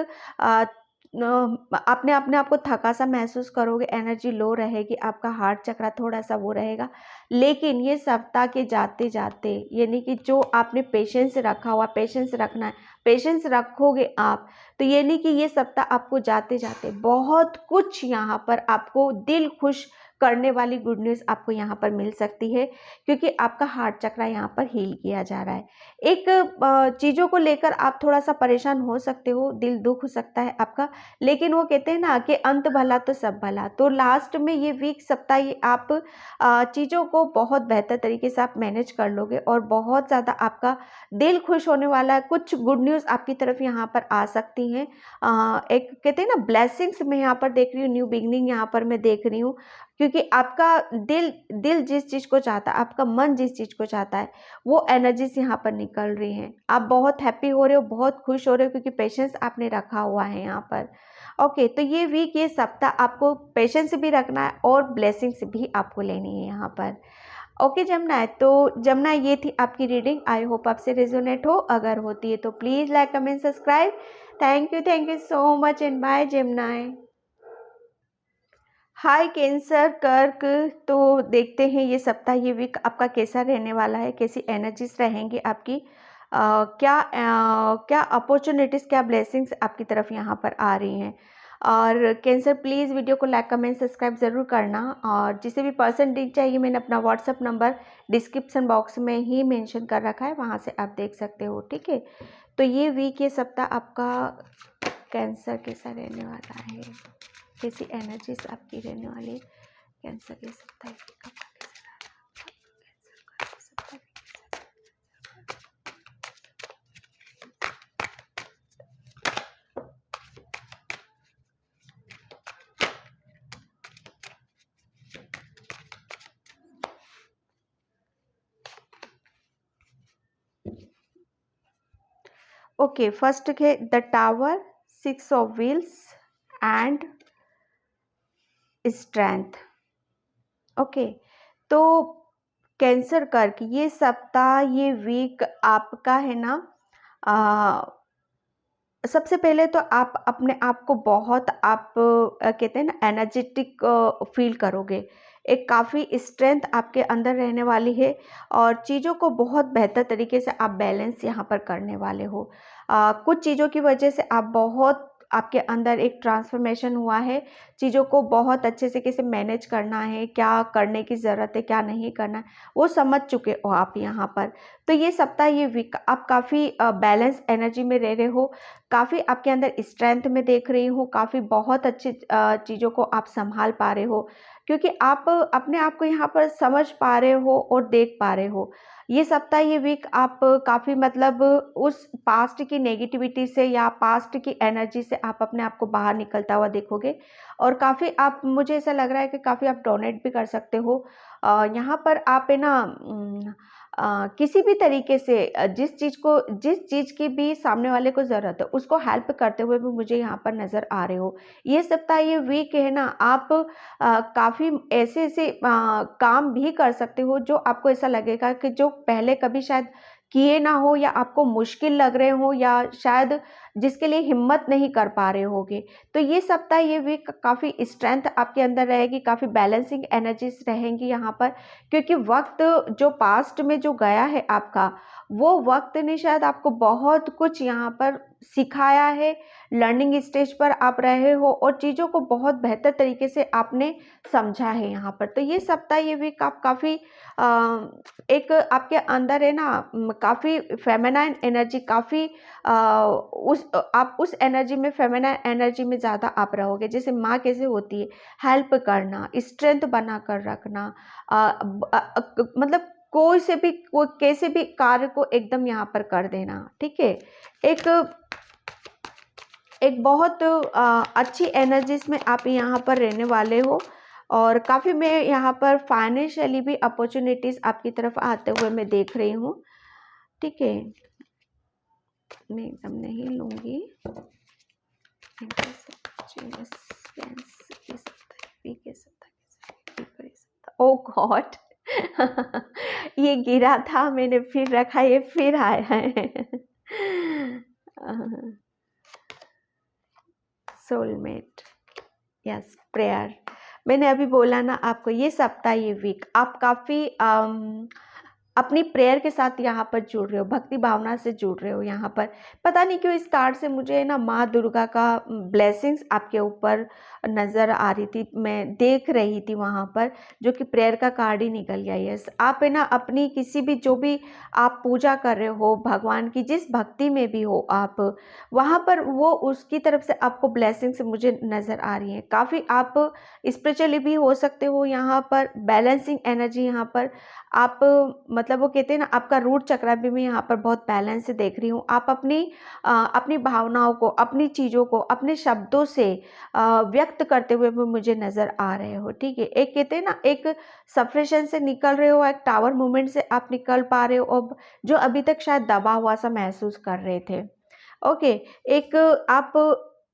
अपने अपने आप को थका-सा महसूस करोगे, एनर्जी लो रहेगी, आपका हार्ट चक्र थोड़ा-सा वो रहेगा। लेकिन ये सप्ताह के जाते-जाते, यानी कि जो आपने पेशेंस रखा हुआ, पेशेंस रखना है, पेशेंस रखोगे आप, तो ये नहीं कि ये सप्ताह आपको जाते-जाते बहुत कुछ यहाँ पर आपको दिल खुश करने वाली गुड न्यूज़ आपको यहाँ पर मिल सकती है, क्योंकि आपका हार्ट चक्र यहाँ पर हील किया जा रहा है। एक चीज़ों को लेकर आप थोड़ा-सा परेशान हो सकते हो, दिल दुःख सकता है आपका, लेकिन वो कहते हैं ना कि अंत भला तो सब भला। तो लास्ट में ये वीक, सप्ताह, ये आप चीज़ों को बहुत बेहतर तरीके से आप मैनेज कर लोगे और बहुत ज़्यादा आपका दिल खुश होने वाला है। कुछ गुड न्यूज़ आपकी तरफ यहाँ पर आ सकती हैं। एक कहते हैं ना ब्लेसिंग्स, मैं यहाँ पर देख रही हूँ, न्यू बिगिनिंग यहाँ पर मैं देख रही हूँ, क्योंकि आपका दिल दिल जिस चीज़ को चाहता है, आपका मन जिस चीज़ को चाहता है, वो एनर्जीज़ यहाँ पर निकल रही हैं। आप बहुत हैप्पी हो रहे हो, बहुत खुश हो रहे हो, क्योंकि पेशेंस आपने रखा हुआ है यहाँ पर। ओके, तो ये वीक, ये सप्ताह आपको पेशेंस भी रखना है और ब्लेसिंग्स भी आपको लेनी है यहाँ पर। ओके जमुना, तो जमुना ये थी आपकी रीडिंग। आई होप आपसे रेजोनेट हो, अगर होती है तो please like comment subscribe. Thank you so much and bye Gemini. Hi Cancer कर्क, तो देखते हैं ये सप्ताह, ये वीक आपका कैसा रहने वाला है, कैसी एनर्जीज रहेंगी आपकी, क्या अपॉर्चुनिटीज़, क्या ब्लेसिंग्स आपकी तरफ यहाँ पर आ रही हैं। और कैंसर प्लीज़ वीडियो को लाइक कमेंट सब्सक्राइब ज़रूर करना, और जिसे भी पर्सन रीड चाहिए मैंने अपना व्हाट्सअप नंबर डिस्क्रिप्शन बॉक्स में ही मेंशन कर रखा है, वहाँ से आप देख सकते हो, ठीक है। तो ये वीक, ये सप्ताह आपका कैंसर कैसा रहने वाला है, कैसी एनर्जीज आपकी रहने वाली है कैंसर के सप्ताह का। ओके, फर्स्ट है the tower, 6 of wheels and strength. Okay, तो कैंसर कर्क, ये सप्ताह, ये वीक आपका है ना, सबसे पहले तो आप अपने आप को बहुत, आप कहते हैं ना एनर्जेटिक फील करोगे, एक काफ़ी स्ट्रेंथ आपके अंदर रहने वाली है, और चीज़ों को बहुत बेहतर तरीके से आप बैलेंस यहाँ पर करने वाले हो। कुछ चीज़ों की वजह से आप बहुत, आपके अंदर एक ट्रांसफॉर्मेशन हुआ है, चीज़ों को बहुत अच्छे से कैसे मैनेज करना है, क्या करने की ज़रूरत है, क्या नहीं करना है, वो समझ चुके हो आप यहाँ पर। तो ये सप्ताह, ये वीक आप काफ़ी बैलेंस एनर्जी में रह रहे हो, काफ़ी आपके अंदर स्ट्रेंथ में देख रही हूँ, काफ़ी बहुत अच्छी चीज़ों को आप संभाल पा रहे हो, क्योंकि आप अपने आप को यहाँ पर समझ पा रहे हो और देख पा रहे हो। ये सप्ताह, ये वीक आप काफ़ी मतलब उस पास्ट की नेगेटिविटी से या पास्ट की एनर्जी से आप अपने आप को बाहर निकलता हुआ देखोगे, और काफ़ी आप, मुझे ऐसा लग रहा है कि काफ़ी आप डोनेट भी कर सकते हो। यहाँ पर आप है ना, किसी भी तरीके से जिस चीज़ की भी सामने वाले को ज़रूरत है उसको हेल्प करते हुए भी मुझे यहाँ पर नज़र आ रहे हो। ये सप्ताह, ये वीक है ना, आप काफ़ी ऐसे ऐसे काम भी कर सकते हो जो आपको ऐसा लगेगा कि जो पहले कभी शायद किए ना हो, या आपको मुश्किल लग रहे हो, या शायद जिसके लिए हिम्मत नहीं कर पा रहे होगे। तो ये सप्ताह, ये वीक काफ़ी स्ट्रेंथ आपके अंदर रहेगी, काफ़ी बैलेंसिंग एनर्जीज रहेंगी यहाँ पर, क्योंकि वक्त जो पास्ट में जो गया है आपका, वो वक्त ने शायद आपको बहुत कुछ यहाँ पर सिखाया है, लर्निंग स्टेज पर आप रहे हो, और चीज़ों को बहुत बेहतर तरीके से आपने समझा है यहाँ पर। तो ये सप्ताह, ये वीक आप काफ़ी एक आपके अंदर है ना, काफ़ी फेमिनाइन एनर्जी, काफ़ी आप उस एनर्जी में, फेमिनाइन एनर्जी में ज़्यादा आप रहोगे। जैसे माँ कैसे होती है, हेल्प करना, स्ट्रेंथ बना कर रखना, मतलब कोई कैसे भी कार्य को एकदम यहाँ पर कर देना, ठीक है। एक एक बहुत अच्छी एनर्जीज में आप यहाँ पर रहने वाले हो, और काफ़ी मैं यहाँ पर फाइनेंशियली भी अपॉर्चुनिटीज़ आपकी तरफ आते हुए मैं देख रही हूँ, ठीक है। मैं एकदम नहीं लूँगी। ओ गॉड, ये गिरा था, मैंने फिर रखा, ये फिर आया है। Soulmate, yes, prayer. मैंने अभी बोला ना आपको, ये सप्ताह, ये वीक आप काफ़ी अपनी प्रेयर के साथ यहाँ पर जुड़ रहे हो, भक्ति भावना से जुड़ रहे हो यहाँ पर। पता नहीं क्यों इस कार्ड से मुझे ना माँ दुर्गा का ब्लेसिंग्स आपके ऊपर नज़र आ रही थी, मैं देख रही थी वहाँ पर, जो कि प्रेयर का कार्ड ही निकल गया। यस, आप है ना अपनी किसी भी, जो भी आप पूजा कर रहे हो भगवान की, जिस भक्ति में भी हो आप, वहाँ पर वो उसकी तरफ से आपको ब्लेसिंग्स मुझे नज़र आ रही हैं। काफ़ी आप स्पिरिचुअली भी हो सकते हो यहाँ पर, बैलेंसिंग एनर्जी यहाँ पर आप, मतलब वो कहते हैं ना, आपका रूट चक्र भी मैं यहाँ पर बहुत बैलेंस से देख रही हूँ। आप अपनी भावनाओं को, अपनी चीज़ों को अपने शब्दों से व्यक्त करते हुए भी मुझे नज़र आ रहे हो, ठीक है। एक कहते हैं ना, एक सफरेशन से निकल रहे हो, एक टावर मूवमेंट से आप निकल पा रहे हो, और जो अभी तक शायद दबा हुआ सा महसूस कर रहे थे। ओके, एक आप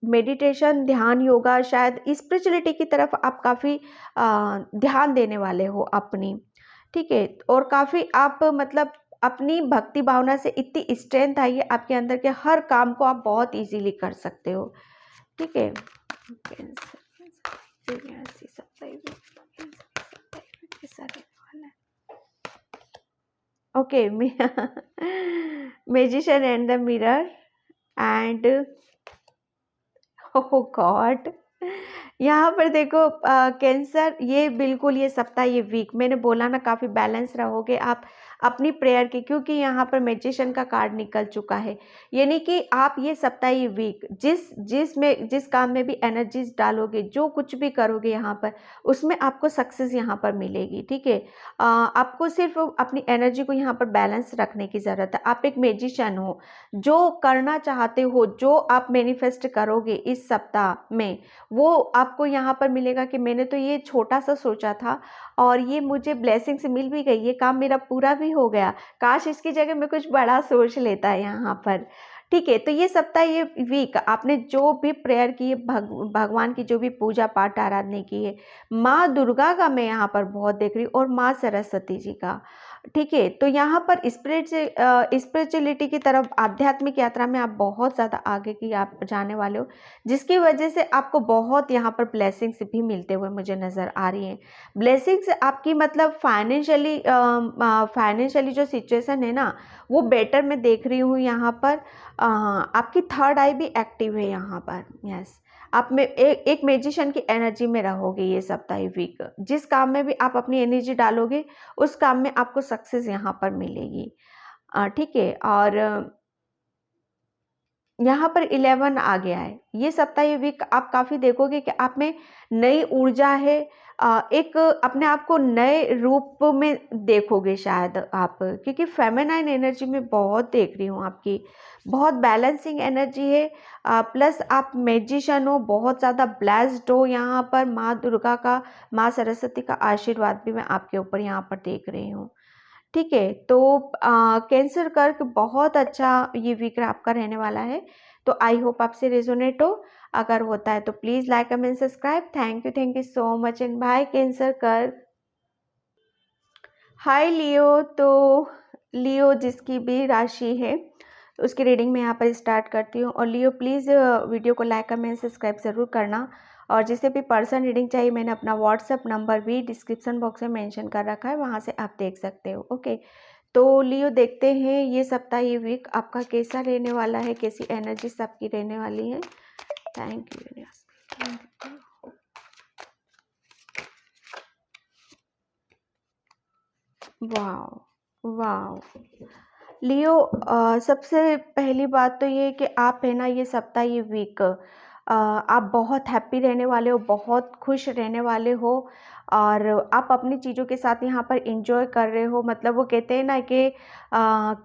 मेडिटेशन, ध्यान, योगा, शायद स्पिरिचुअलिटी की तरफ आप काफ़ी ध्यान देने वाले हो अपनी, ठीक है। और काफ़ी आप मतलब अपनी भक्ति भावना से इतनी स्ट्रेंथ आई है आपके अंदर के हर काम को आप बहुत इजीली कर सकते हो। ठीक है। Okay. Magician and the mirror and oh God, यहाँ पर देखो कैंसर, ये बिल्कुल ये सप्ताह ये वीक मैंने बोला ना काफ़ी बैलेंस रहोगे आप अपनी प्रेयर की, क्योंकि यहाँ पर मैजिशियन का कार्ड निकल चुका है। यानी कि आप ये सप्ताह ये वीक जिस काम में भी एनर्जीज डालोगे, जो कुछ भी करोगे यहाँ पर, उसमें आपको सक्सेस यहाँ पर मिलेगी। ठीक है। आपको सिर्फ अपनी एनर्जी को यहाँ पर बैलेंस रखने की ज़रूरत है। आप एक मैजिशियन हो, जो करना चाहते हो, जो आप मैनिफेस्ट करोगे इस सप्ताह में, वो आपको यहाँ पर मिलेगा कि मैंने तो ये छोटा सा सोचा था और ये मुझे ब्लेसिंग्स मिल भी गई, ये काम मेरा पूरा भी हो गया, काश इसकी जगह मैं कुछ बड़ा सोच लेता है यहाँ पर। ठीक है। तो ये सप्ताह ये वीक आपने जो भी प्रेयर की है, भगवान की जो भी पूजा पाठ आराधना की है, माँ दुर्गा का मैं यहाँ पर बहुत देख रही हूँ और माँ सरस्वती जी का। ठीक है। तो यहाँ पर स्पिरिचुअलिटी की तरफ, आध्यात्मिक यात्रा में आप बहुत ज़्यादा आगे की आप जाने वाले हो, जिसकी वजह से आपको बहुत यहाँ पर ब्लेसिंग्स भी मिलते हुए मुझे नज़र आ रही हैं। ब्लेसिंग्स आपकी मतलब फाइनेंशियली जो सिचुएशन है ना, वो बेटर मैं देख रही हूँ यहाँ पर। आपकी थर्ड आई भी एक्टिव है यहाँ पर। यस, आप में एक मैजिशियन की एनर्जी में रहोगे ये सप्ताह वीक। जिस काम में भी आप अपनी एनर्जी डालोगे, उस काम में आपको सक्सेस यहाँ पर मिलेगी। ठीक है। और यहाँ पर 11 आ गया है। ये सप्ताह ये वीक आप काफ़ी देखोगे कि आप में नई ऊर्जा है। एक अपने आप को नए रूप में देखोगे शायद आप, क्योंकि फेमिनाइन एनर्जी में बहुत देख रही हूँ आपकी, बहुत बैलेंसिंग एनर्जी है। प्लस आप मैजिशियन हो, बहुत ज़्यादा ब्लेस्ड हो यहाँ पर। माँ दुर्गा का, माँ सरस्वती का आशीर्वाद भी मैं आपके ऊपर यहाँ पर देख रही हूँ। ठीक है। तो कैंसर कर्क बहुत अच्छा ये वीक आपका रहने वाला है। तो आई होप आपसे रेजोनेट हो। अगर होता है तो please like comment subscribe. Thank you so much and bye Cancer कर्क। हाय लियो। तो लियो जिसकी भी राशि है, तो उसकी रीडिंग मैं यहाँ पर स्टार्ट करती हूँ। और लियो प्लीज़ वीडियो को लाइक कमेंट सब्सक्राइब ज़रूर करना। और जिसे भी पर्सन रीडिंग चाहिए, मैंने अपना व्हाट्सएप नंबर भी डिस्क्रिप्शन बॉक्स में मेंशन कर रखा है, वहाँ से आप देख सकते हो। ओके। तो लियो देखते हैं ये सप्ताह ये वीक आपका कैसा रहने वाला है, कैसी एनर्जीज आपकी रहने वाली है। Thank you. Wow wow. Leo, सबसे पहली बात तो ये कि आप है ना ये सप्ताह ये वीक आप बहुत हैप्पी रहने वाले हो, बहुत खुश रहने वाले हो। और आप अपनी चीज़ों के साथ यहाँ पर इंजॉय कर रहे हो। मतलब वो कहते हैं ना कि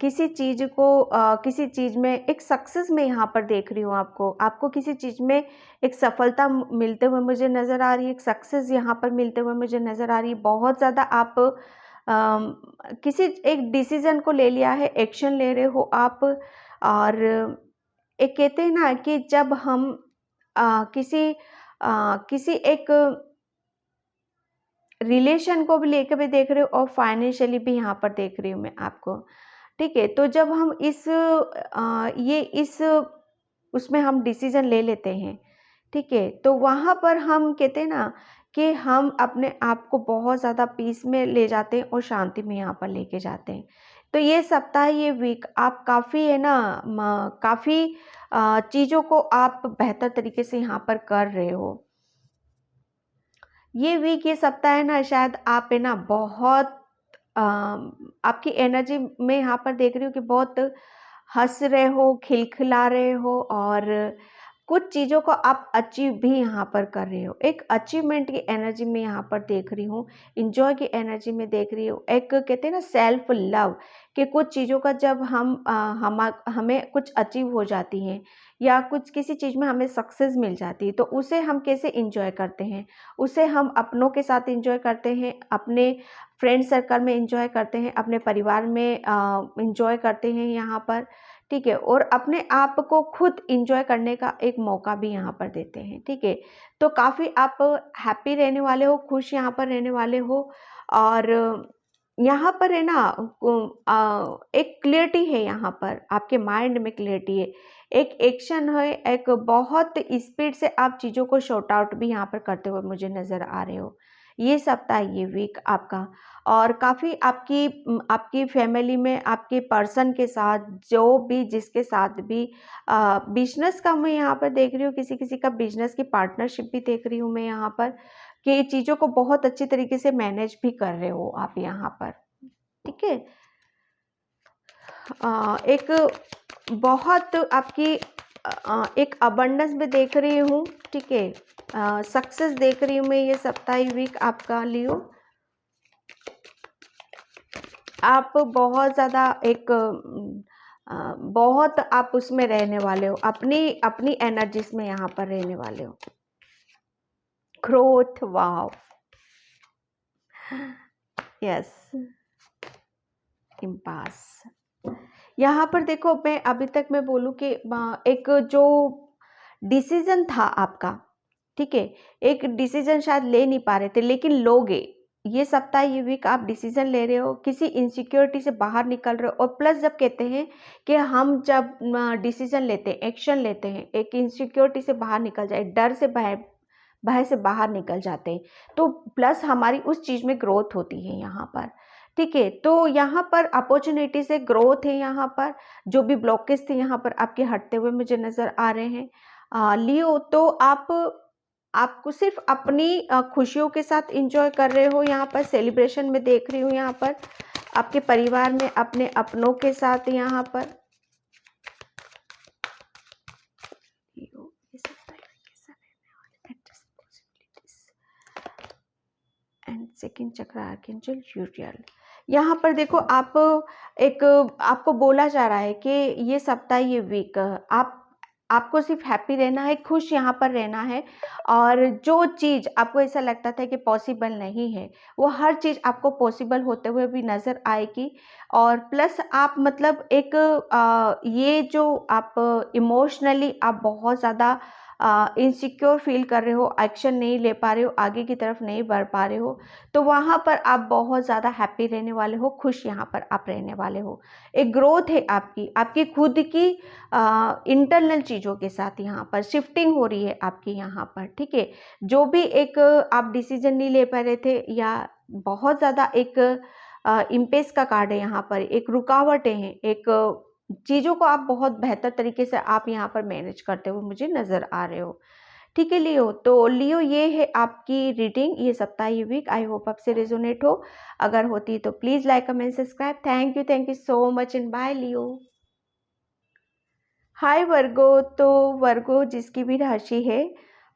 किसी चीज़ को किसी चीज़ में एक सक्सेस में यहाँ पर देख रही हूँ आपको, आपको किसी चीज़ में एक सफलता मिलते हुए मुझे नज़र आ रही है, एक सक्सेस यहाँ पर मिलते हुए मुझे नज़र आ रही है। बहुत ज़्यादा आप किसी एक डिसीज़न को ले लिया है, एक्शन ले रहे हो आप। और एक कहते हैं ना कि जब हम किसी एक रिलेशन को भी लेकर भी देख रहे हो और फाइनेंशियली भी यहाँ पर देख रही हूँ मैं आपको। ठीक है। तो जब हम इस उसमें हम डिसीज़न ले लेते हैं, ठीक है, तो वहाँ पर हम कहते हैं ना कि हम अपने आप को बहुत ज़्यादा पीस में ले जाते हैं और शांति में यहाँ पर लेके जाते हैं। तो ये सप्ताह ये वीक आप काफ़ी है ना काफ़ी चीज़ों को आप बेहतर तरीके से यहाँ पर कर रहे हो। ये वीक ये सप्ताह है ना, शायद आप है ना बहुत आपकी एनर्जी में यहाँ पर देख रही हूँ कि बहुत हंस रहे हो, खिलखिला रहे हो और कुछ चीज़ों को आप अचीव भी यहाँ पर कर रहे हो। एक अचीवमेंट की एनर्जी में यहाँ पर देख रही हूँ, इंजॉय की एनर्जी में देख रही हूँ। एक कहते हैं ना सेल्फ लव, कि कुछ चीज़ों का जब हमें कुछ अचीव हो जाती हैं या कुछ किसी चीज़ में हमें सक्सेस मिल जाती है, तो उसे हम कैसे इंजॉय करते हैं, उसे हम अपनों के साथ इंजॉय करते हैं, अपने फ्रेंड सर्कल में इंजॉय करते हैं, अपने परिवार में इंजॉय करते हैं यहाँ पर। ठीक है। और अपने आप को खुद इंजॉय करने का एक मौका भी यहाँ पर देते हैं। ठीक है। तो काफ़ी आप हैप्पी रहने वाले हो, खुश यहाँ पर रहने वाले हो। और यहाँ पर है ना, एक क्लियरिटी है, यहाँ पर आपके माइंड में क्लियरिटी है, एक एक्शन है, एक बहुत स्पीड से आप चीज़ों को शॉर्ट आउट भी यहाँ पर करते हुए मुझे नज़र आ रहे हो। ये सप्ताह, ये वीक आपका, और काफ़ी आपकी फैमिली में आपके पर्सन के साथ, जो भी जिसके साथ भी बिजनेस का मैं यहाँ पर देख रही हूँ, किसी किसी का बिजनेस की पार्टनरशिप भी देख रही हूँ मैं यहाँ पर, कि चीज़ों को बहुत अच्छी तरीके से मैनेज भी कर रहे हो आप यहाँ पर। ठीक है, एक बहुत आपकी एक अबंडेंस में देख रही हूँ। ठीक है, सक्सेस देख रही हूँ मैं ये सप्ताह, वीक आपका लियो। आप बहुत ज़्यादा एक बहुत आप उसमें रहने वाले हो, अपनी अपनी एनर्जीज में यहाँ पर रहने वाले हो। ग्रोथ, वाव, यस, इम्पास। यहाँ पर देखो, मैं अभी तक मैं बोलूँ कि एक जो डिसीजन था आपका, ठीक है, एक डिसीजन शायद ले नहीं पा रहे थे, लेकिन लोगे ये सप्ताह, ये वीक आप डिसीजन ले रहे हो, किसी इनसिक्योरिटी से बाहर निकल रहे हो। और प्लस जब कहते हैं कि हम जब डिसीजन लेते हैं, एक्शन लेते हैं, एक इनसिक्योरिटी से बाहर निकल जाए, डर से भय भय से बाहर निकल जाते हैं, तो प्लस हमारी उस चीज़ में ग्रोथ होती है यहाँ पर। ठीक है, तो यहाँ पर अपॉर्चुनिटी से ग्रोथ है, यहाँ पर जो भी ब्लॉकेज थे यहाँ पर आपके हटते हुए मुझे नज़र आ रहे हैं। लियो, तो आपको सिर्फ अपनी खुशियों के साथ इंजॉय कर रहे हो, यहाँ पर सेलिब्रेशन में देख रही हूँ, यहाँ पर आपके परिवार में, अपने अपनों के साथ यहाँ पर। एंड सेकंड चक्र आर्कएंजल यूरियल। यहाँ पर देखो, आपको बोला जा रहा है कि ये सप्ताह, ये वीक आपको सिर्फ हैप्पी रहना है, खुश यहाँ पर रहना है, और जो चीज़ आपको ऐसा लगता था कि पॉसिबल नहीं है, वो हर चीज़ आपको पॉसिबल होते हुए भी नज़र आएगी। और प्लस आप मतलब एक ये जो आप इमोशनली आप बहुत ज़्यादा इनसिक्योर फील कर रहे हो, एक्शन नहीं ले पा रहे हो, आगे की तरफ नहीं बढ़ पा रहे हो, तो वहाँ पर आप बहुत ज़्यादा हैप्पी रहने वाले हो, खुश यहाँ पर आप रहने वाले हो। एक ग्रोथ है आपकी खुद की इंटरनल चीज़ों के साथ, यहाँ पर शिफ्टिंग हो रही है आपकी यहाँ पर। ठीक है, जो भी एक आप डिसीजन नहीं ले पा रहे थे, या बहुत ज़्यादा एक इम्पेस का कार्ड है यहाँ पर, एक रुकावटें हैं, एक चीज़ों को आप बहुत बेहतर तरीके से आप यहाँ पर मैनेज करते हुए मुझे नज़र आ रहे हो। ठीक है लियो, तो लियो ये है आपकी रीडिंग, ये सप्ताह, ये वीक। आई होप आपसे रेजोनेट हो, अगर होती तो please like, comment, subscribe. Thank you so much and bye Leo. Hi Virgo, तो वर्गो जिसकी भी राशि है,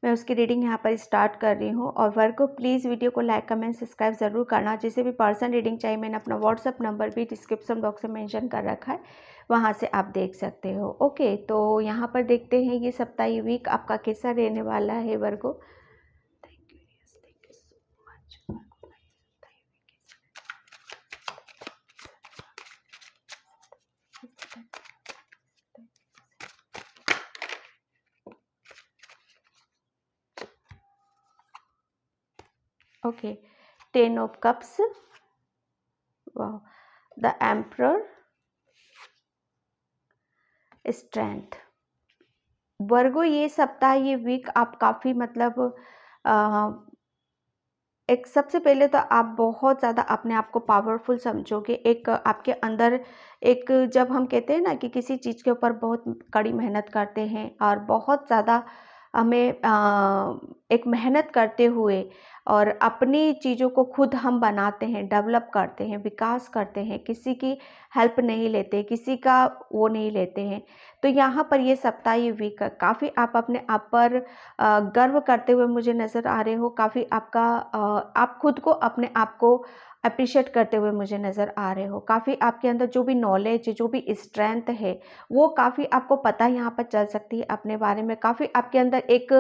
मैं उसकी रीडिंग यहाँ पर स्टार्ट कर रही हूँ। और वर्गो प्लीज़ वीडियो को लाइक, कमेंट, सब्सक्राइब ज़रूर करना। जिसे भी पर्सन रीडिंग चाहिए, मैंने अपना व्हाट्सअप नंबर भी डिस्क्रिप्शन बॉक्स में मेंशन कर रखा है, वहाँ से आप देख सकते हो। ओके, तो यहाँ पर देखते हैं ये सप्ताह, ये वीक आपका कैसा रहने वाला है Virgo. Thank you so much. Okay, 10 of cups, wow, the emperor, strength. Virgo ये सप्ताह, ये वीक आप काफ़ी मतलब एक, सबसे पहले तो आप बहुत ज़्यादा अपने आप को पावरफुल समझोगे। एक आपके अंदर एक, जब हम कहते हैं ना कि किसी चीज़ के ऊपर बहुत कड़ी मेहनत करते हैं, और बहुत ज़्यादा हमें एक मेहनत करते हुए और अपनी चीज़ों को खुद हम बनाते हैं, डेवलप करते हैं, विकास करते हैं, किसी की हेल्प नहीं लेते, किसी का वो नहीं लेते हैं। तो यहाँ पर ये सप्ताह, ये वीक काफ़ी आप अपने आप पर गर्व करते हुए मुझे नज़र आ रहे हो। काफ़ी आप खुद को, अपने आप को अप्रिशिएट करते हुए मुझे नज़र आ रहे हो। काफ़ी आपके अंदर जो भी नॉलेज है, जो भी स्ट्रेंथ है, वो काफ़ी आपको पता यहाँ पर चल सकती है अपने बारे में। काफ़ी आपके अंदर एक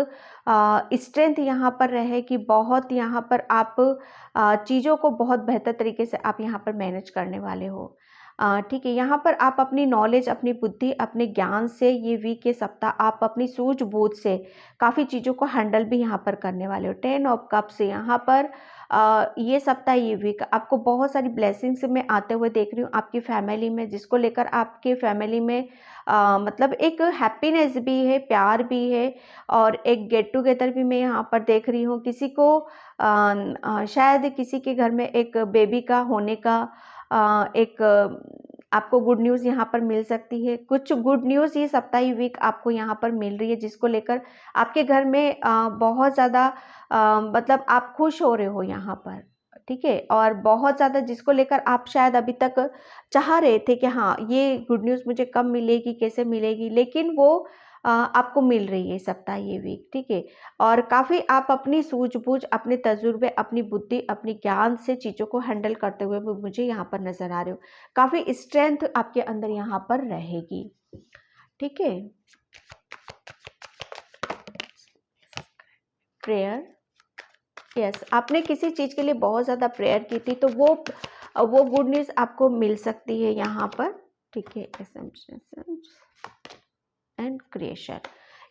स्ट्रेंथ यहाँ पर रहे कि बहुत यहाँ पर आप चीज़ों को बहुत बेहतर तरीके से आप यहाँ पर मैनेज करने वाले हो। ठीक है, यहाँ पर आप अपनी नॉलेज, अपनी बुद्धि, अपने ज्ञान से, ये वीक, ये सप्ताह आप अपनी सूझबूझ से काफ़ी चीज़ों को हैंडल भी यहाँ पर करने वाले हो। 10 ऑफ कप्स यहाँ पर ये सप्ताह ये वीक आपको बहुत सारी ब्लेसिंग्स में आते हुए देख रही हूँ आपकी फैमिली में, जिसको लेकर आपके फैमिली में मतलब एक हैप्पीनेस भी है, प्यार भी है और एक गेट टुगेदर भी मैं यहाँ पर देख रही हूँ। किसी को शायद किसी के घर में एक बेबी का होने का एक आपको गुड न्यूज़ यहाँ पर मिल सकती है। कुछ गुड न्यूज़ ये सप्ताह ये वीक आपको यहाँ पर मिल रही है, जिसको लेकर आपके घर में बहुत ज़्यादा मतलब आप खुश हो रहे हो यहाँ पर, ठीक है। और बहुत ज़्यादा जिसको लेकर आप शायद अभी तक चाह रहे थे कि हाँ ये गुड न्यूज़ मुझे कब मिलेगी, कैसे मिलेगी, लेकिन वो आपको मिल रही है सप्ताह ये वीक, ठीक है। और काफ़ी आप अपनी सूझबूझ, अपने तजुर्बे, अपनी बुद्धि, अपनी ज्ञान से चीज़ों को हैंडल करते हुए मुझे यहाँ पर नज़र आ रहे हो। काफ़ी स्ट्रेंथ आपके अंदर यहाँ पर रहेगी, ठीक है। प्रेयर, यस, आपने किसी चीज़ के लिए बहुत ज़्यादा प्रेयर की थी, तो वो गुड न्यूज़ आपको मिल सकती है यहाँ पर, ठीक है। एसम्पशन एंड क्रिएशन,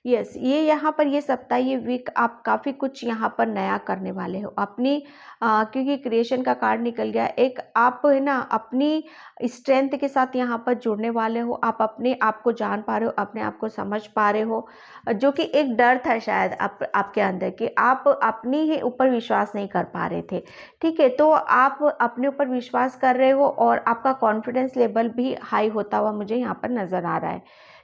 यस, ये यहाँ पर ये सप्ताह ये वीक आप काफ़ी कुछ यहाँ पर नया करने वाले हो अपनी क्योंकि क्रिएशन का कार्ड निकल गया। एक आप है ना अपनी स्ट्रेंथ के साथ यहाँ पर जुड़ने वाले हो। आप अपने आप को जान पा रहे हो, अपने आप को समझ पा रहे हो, जो कि एक डर था शायद आपके अंदर कि आप अपनी ही ऊपर विश्वास नहीं कर पा रहे थे, ठीक है। तो आप अपने ऊपर विश्वास कर रहे हो और आपका कॉन्फिडेंस लेवल भी हाई होता हुआ मुझे यहाँ पर नज़र आ रहा है,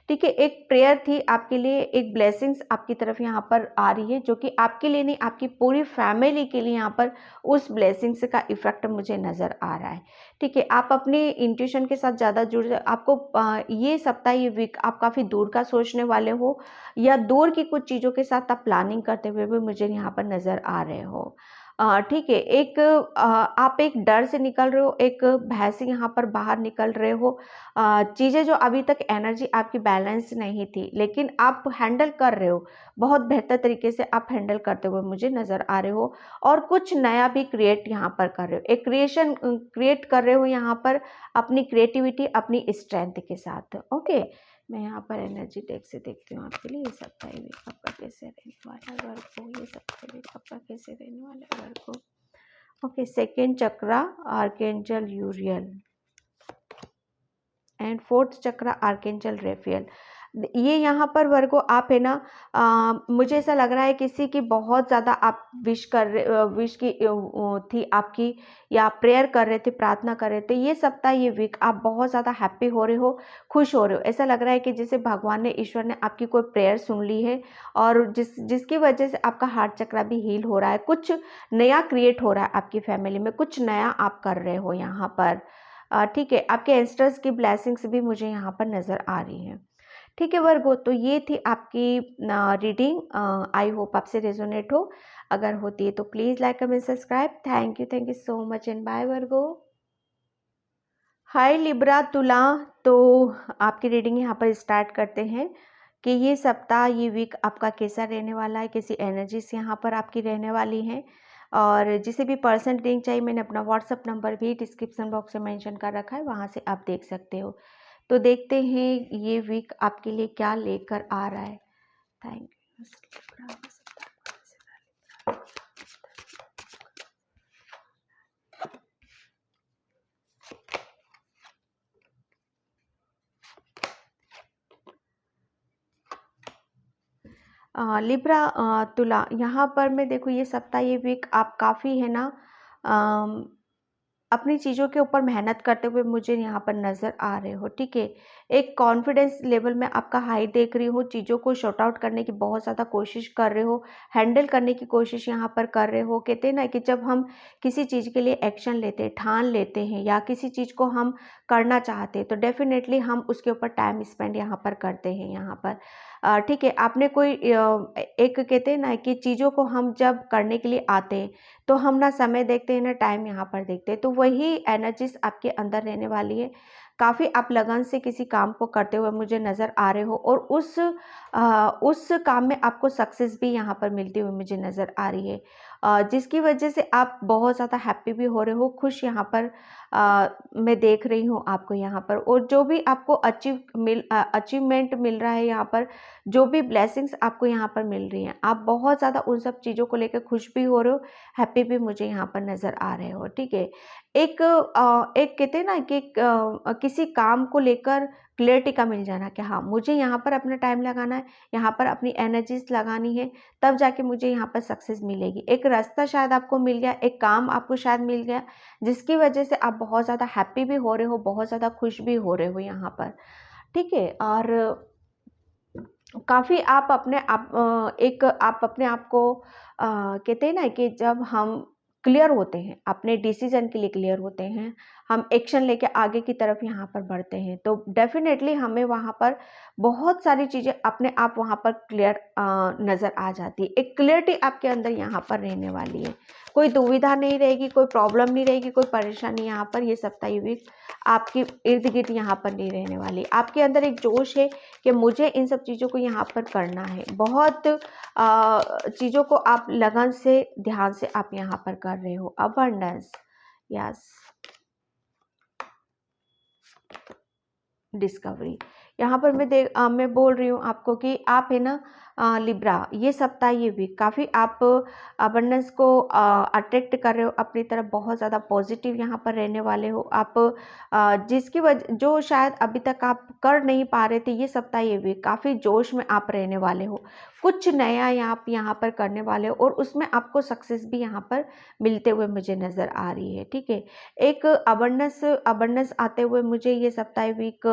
ठीक है। एक प्रेयर थी आपके लिए, एक ब्लेसिंग्स आपकी तरफ यहाँ पर आ रही है, जो कि आपके लिए नहीं आपकी पूरी फैमिली के लिए यहाँ पर उस ब्लेसिंग्स का इफेक्ट मुझे नज़र आ रहा है, ठीक है। आप अपने इंट्यूशन के साथ ज़्यादा जुड़ आपको ये सप्ताह ये वीक आप काफ़ी दूर का सोचने वाले हो या दूर की कुछ चीज़ों के साथ आप प्लानिंग करते हुए भी मुझे यहाँ पर नज़र आ रहे हो, ठीक है। एक आप एक डर से निकल रहे हो, एक भय से यहाँ पर बाहर निकल रहे हो। चीज़ें जो अभी तक एनर्जी आपकी बैलेंस नहीं थी, लेकिन आप हैंडल कर रहे हो, बहुत बेहतर तरीके से आप हैंडल करते हुए मुझे नज़र आ रहे हो और कुछ नया भी क्रिएट यहाँ पर कर रहे हो। एक क्रिएशन क्रिएट कर रहे हो यहाँ पर अपनी क्रिएटिविटी, अपनी स्ट्रेंथ के साथ, ओके। मैं यहाँ पर एनर्जी टेक से देखती हूँ आपके लिए ये सप्ताह वीक आपका कैसे रहने वाला है वर्ग को, ये सप्ताह वीक आपका कैसे रहने वाला है वर्ग को, okay. Second chakra archangel Uriel and fourth chakra archangel Raphael. ये यहाँ पर वर्गो आप है ना मुझे ऐसा लग रहा है किसी की बहुत ज़्यादा आप विश की थी आपकी, या प्रेयर कर रहे थे, प्रार्थना कर रहे थे। ये सप्ताह ये वीक आप बहुत ज़्यादा हैप्पी हो रहे हो, खुश हो रहे हो। ऐसा लग रहा है कि जैसे भगवान ने, ईश्वर ने आपकी कोई प्रेयर सुन ली है और जिसकी वजह से आपका हार्ट चक्रा भी हील हो रहा है। कुछ नया क्रिएट हो रहा है आपकी फैमिली में, कुछ नया आप कर रहे हो यहाँ पर, ठीक है। आपके एंस्टर्स की ब्लेसिंग्स भी मुझे यहाँ पर नज़र आ रही हैं, ठीक है वर्गो। तो ये थी आपकी रीडिंग, आई होप आपसे रेजोनेट हो। अगर होती है तो please like comment subscribe. Thank you so much and bye Virgo. Hi Libra तुला, तो आपकी रीडिंग यहाँ पर स्टार्ट करते हैं कि ये सप्ताह ये वीक आपका कैसा रहने वाला है, कैसी एनर्जीज यहाँ पर आपकी रहने वाली हैं। और जिसे भी पर्सन रीडिंग चाहिए, मैंने अपना व्हाट्सअप नंबर भी डिस्क्रिप्शन बॉक्स में मेंशन कर रखा है, वहाँ से आप देख सकते हो। तो देखते हैं ये वीक आपके लिए क्या लेकर आ रहा है। Thank you. लिब्रा तुला, यहाँ पर मैं देखो ये सप्ताह ये वीक आप काफ़ी है ना अपनी चीज़ों के ऊपर मेहनत करते हुए मुझे यहाँ पर नज़र आ रहे हो, ठीक है। एक कॉन्फिडेंस लेवल में आपका हाई देख रही हूँ, चीज़ों को शॉर्ट आउट करने की बहुत ज़्यादा कोशिश कर रहे हो, हैंडल करने की कोशिश यहाँ पर कर रहे हो। कहते हैं ना कि जब हम किसी चीज़ के लिए एक्शन लेते हैं, ठान लेते हैं या किसी चीज़ को हम करना चाहते हैं, तो डेफिनेटली हम उसके ऊपर टाइम स्पेंड यहाँ पर करते हैं यहाँ पर, ठीक है। आपने कोई एक कहते हैं ना कि चीज़ों को हम जब करने के लिए आते हैं तो हम ना समय देखते हैं ना टाइम यहाँ पर देखते हैं, तो वही एनर्जीज आपके अंदर रहने वाली है। काफ़ी आप लगन से किसी काम को करते हुए मुझे नज़र आ रहे हो और उस काम में आपको सक्सेस भी यहाँ पर मिलती हुई मुझे नज़र आ रही है। जिसकी वजह से आप बहुत ज़्यादा हैप्पी भी हो रहे हो, खुश यहाँ पर मैं देख रही हूँ आपको यहाँ पर। और जो भी आपको अचीवमेंट मिल रहा है यहाँ पर, जो भी ब्लेसिंग्स आपको यहाँ पर मिल रही हैं, आप बहुत ज़्यादा उन सब चीज़ों को लेकर खुश भी हो रहे हो, हैप्पी भी मुझे यहाँ पर नज़र आ रहे हो, ठीक है। एक कहते हैं ना कि किसी काम को लेकर क्लैरिटी का मिल जाना कि हाँ, मुझे यहाँ पर अपना टाइम लगाना है, यहाँ पर अपनी एनर्जीज लगानी है, तब जाके मुझे यहाँ पर सक्सेस मिलेगी। एक रास्ता शायद आपको मिल गया, एक काम आपको शायद मिल गया, जिसकी वजह से आप बहुत ज़्यादा हैप्पी भी हो रहे हो, बहुत ज़्यादा खुश भी हो रहे हो यहाँ पर, ठीक है। और काफ़ी आप अपने आप को कहते हैं ना कि जब हम क्लियर होते हैं, अपने डिसीजन के लिए क्लियर होते हैं, हम एक्शन लेके आगे की तरफ यहाँ पर बढ़ते हैं, तो डेफिनेटली हमें वहाँ पर बहुत सारी चीज़ें अपने आप वहाँ पर क्लियर नज़र आ जाती है। एक क्लियरिटी आपके अंदर यहाँ पर रहने वाली है, कोई दुविधा नहीं रहेगी, कोई प्रॉब्लम नहीं रहेगी, कोई परेशानी यहाँ पर ये सप्ताह आपके इर्द गिर्द यहाँ पर नहीं रहने वाली। आपके अंदर एक जोश है कि मुझे इन सब चीज़ों को यहाँ पर करना है। बहुत चीज़ों को आप लगन से, ध्यान से आप यहाँ पर कर रहे हो। Abundance, yes, discovery. यहाँ पर मैं बोल रही हूँ आपको कि आप है ना लिब्रा, ये सप्ताह ये वीक काफ़ी आप अबंडेंस को अट्रैक्ट कर रहे हो अपनी तरफ, बहुत ज़्यादा पॉजिटिव यहाँ पर रहने वाले हो आप। जिसकी वजह जो शायद अभी तक आप कर नहीं पा रहे थे, ये सप्ताह ये वीक काफ़ी जोश में आप रहने वाले हो, कुछ नया आप यहाँ पर करने वाले हो और उसमें आपको सक्सेस भी यहाँ पर मिलते हुए मुझे नज़र आ रही है, ठीक है। एक अबंडेंस आते हुए मुझे ये सप्ताह वीक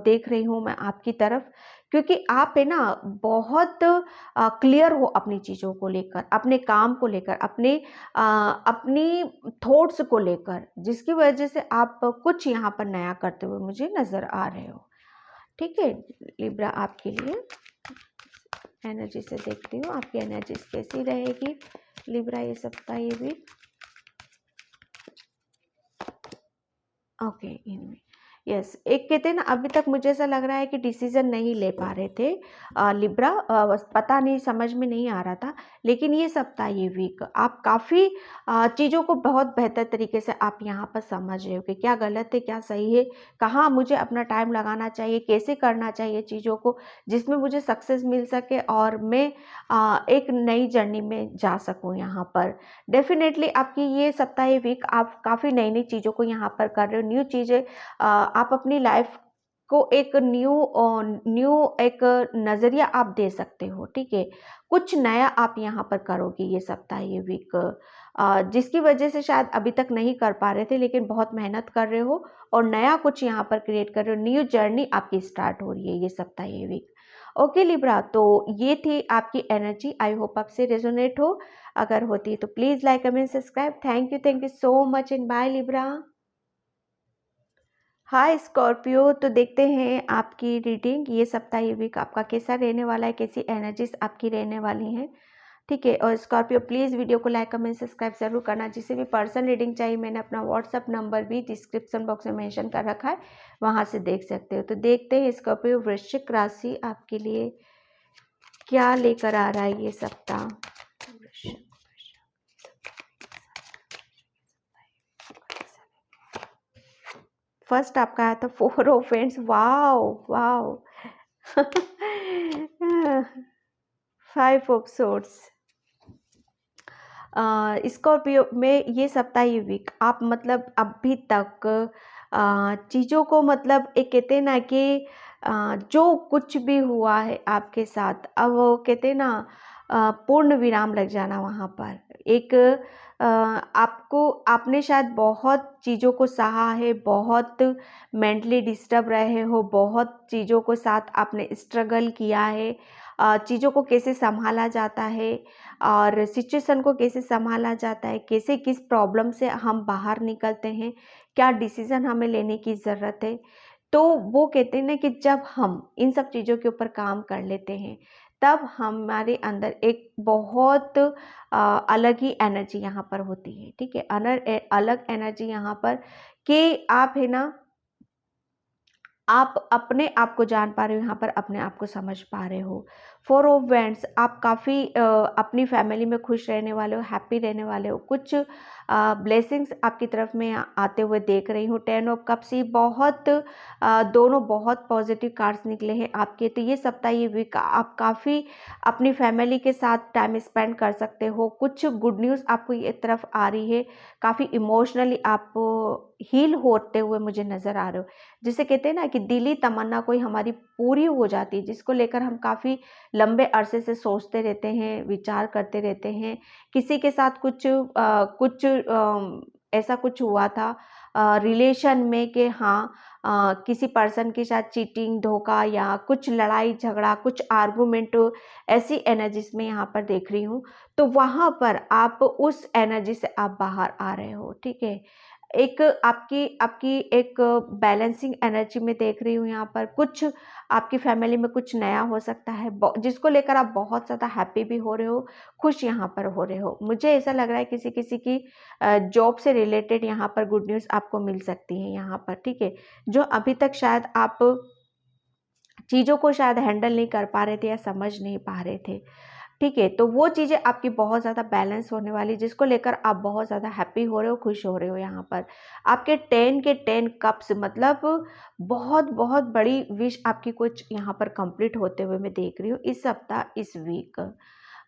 देख रही हूँ मैं आपकी तरफ, क्योंकि आप है ना बहुत क्लियर हो अपनी चीज़ों को लेकर, अपने काम को लेकर, अपनी थॉट्स को लेकर, जिसकी वजह से आप कुछ यहाँ पर नया करते हुए मुझे नज़र आ रहे हो, ठीक है। लिब्रा, आपके लिए एनर्जी से देखती हूँ आपकी एनर्जी कैसी रहेगी लिब्रा ये सप्ताह ये वीक। ओके, इनमें यस, एक कहते हैं ना अभी तक मुझे ऐसा लग रहा है कि डिसीजन नहीं ले पा रहे थे लिब्रा, बस पता नहीं, समझ में नहीं आ रहा था, लेकिन ये सप्ताह ये वीक आप काफ़ी चीज़ों को बहुत बेहतर तरीके से आप यहाँ पर समझ रहे हो कि क्या गलत है क्या सही है, कहाँ मुझे अपना टाइम लगाना चाहिए, कैसे करना चाहिए चीज़ों को, जिसमें मुझे सक्सेस मिल सके और मैं एक नई जर्नी में जा सकूँ यहाँ पर। डेफिनेटली आपकी ये सप्ताह ये वीक आप काफ़ी नई नई चीज़ों को यहाँ पर कर रहे हो, न्यू चीज़ें आप अपनी लाइफ को एक न्यू एक नज़रिया आप दे सकते हो, ठीक है। कुछ नया आप यहाँ पर करोगे ये सप्ताह ये वीक, जिसकी वजह से शायद अभी तक नहीं कर पा रहे थे, लेकिन बहुत मेहनत कर रहे हो और नया कुछ यहाँ पर क्रिएट कर रहे हो, न्यू जर्नी आपकी स्टार्ट हो रही है ये सप्ताह ये वीक। ओके लिब्रा, तो ये थी आपकी एनर्जी, आई होप आपसे रेजोनेट हो, अगर होती है तो please like comment subscribe. Thank you so much and bye Libra. Hi Scorpio, तो देखते हैं आपकी रीडिंग ये सप्ताह ये वीक आपका कैसा रहने वाला है, कैसी एनर्जीज आपकी रहने वाली हैं, ठीक है। और स्कॉर्पियो प्लीज़ वीडियो को लाइक कमेंट सब्सक्राइब जरूर करना। जिसे भी पर्सनल रीडिंग चाहिए, मैंने अपना व्हाट्सअप नंबर भी डिस्क्रिप्शन बॉक्स में मेंशन कर रखा है, वहाँ से देख सकते हो। तो देखते हैं स्कॉर्पियो वृश्चिक राशि आपके लिए क्या लेकर आ रहा है ये सप्ताह। फर्स्ट आपका आया था 4 of Wands, wow wow 5 of Swords। Scorpio में ये सप्ताह ये वीक आप मतलब अभी तक चीज़ों को मतलब एक कहते हैं ना कि जो कुछ भी हुआ है आपके साथ, अब वो कहते हैं ना पूर्ण विराम लग जाना वहाँ पर। एक आपने शायद बहुत चीज़ों को सहा है, बहुत मेंटली डिस्टर्ब रहे हो, बहुत चीज़ों को साथ आपने स्ट्रगल किया है, चीज़ों को कैसे संभाला जाता है और सिचुएशन को कैसे संभाला जाता है, कैसे किस प्रॉब्लम से हम बाहर निकलते हैं, क्या डिसीज़न हमें लेने की ज़रूरत है। तो वो कहते हैं ना कि जब हम इन सब चीज़ों के ऊपर काम कर लेते हैं, तब हमारे अंदर एक बहुत अलग ही एनर्जी यहाँ पर होती है, ठीक है। अलग एनर्जी यहाँ पर कि आप है ना आप अपने आप को जान पा रहे हो, यहाँ पर अपने आप को समझ पा रहे हो। 4 ऑफ वैंड्स, आप काफ़ी अपनी फैमिली में खुश रहने वाले हो, हैप्पी रहने वाले हो, कुछ ब्लेसिंग्स आपकी तरफ में आते हुए देख रही हूँ। 10 ऑफ कप्स, ये बहुत दोनों बहुत पॉजिटिव कार्ड्स निकले हैं आपके। तो ये सप्ताह, ये वीक आप काफ़ी अपनी फैमिली के साथ टाइम स्पेंड कर सकते हो। कुछ गुड न्यूज़ आपको ये तरफ आ रही है, काफ़ी इमोशनली आप हील होते हुए मुझे नज़र आ रहे हो। जिसे कहते हैं ना कि दिली तमन्ना कोई हमारी पूरी हो जाती है, जिसको लेकर हम काफ़ी लंबे अरसे से सोचते रहते हैं, विचार करते रहते हैं। किसी के साथ कुछ ऐसा कुछ हुआ था रिलेशन में कि हाँ, किसी पर्सन के साथ चीटिंग, धोखा या कुछ लड़ाई झगड़ा, कुछ आर्गूमेंट, ऐसी एनर्जीज में यहाँ पर देख रही हूँ। तो वहाँ पर आप उस एनर्जी से आप बाहर आ रहे हो, ठीक है। एक आपकी आपकी एक बैलेंसिंग एनर्जी में देख रही हूँ यहाँ पर। कुछ आपकी फैमिली में कुछ नया हो सकता है, जिसको लेकर आप बहुत ज़्यादा हैप्पी भी हो रहे हो, खुश यहाँ पर हो रहे हो। मुझे ऐसा लग रहा है किसी किसी की जॉब से रिलेटेड यहाँ पर गुड न्यूज़ आपको मिल सकती है यहाँ पर, ठीक है। जो अभी तक शायद आप चीज़ों को शायद हैंडल नहीं कर पा रहे थे या समझ नहीं पा रहे थे, ठीक है। तो वो चीज़ें आपकी बहुत ज़्यादा बैलेंस होने वाली, जिसको लेकर आप बहुत ज़्यादा हैप्पी हो रहे हो, खुश हो रहे हो यहाँ पर। आपके 10 के 10 कप्स, मतलब बहुत बहुत बड़ी विश आपकी कुछ यहाँ पर कंप्लीट होते हुए मैं देख रही हूँ इस सप्ताह, इस वीक।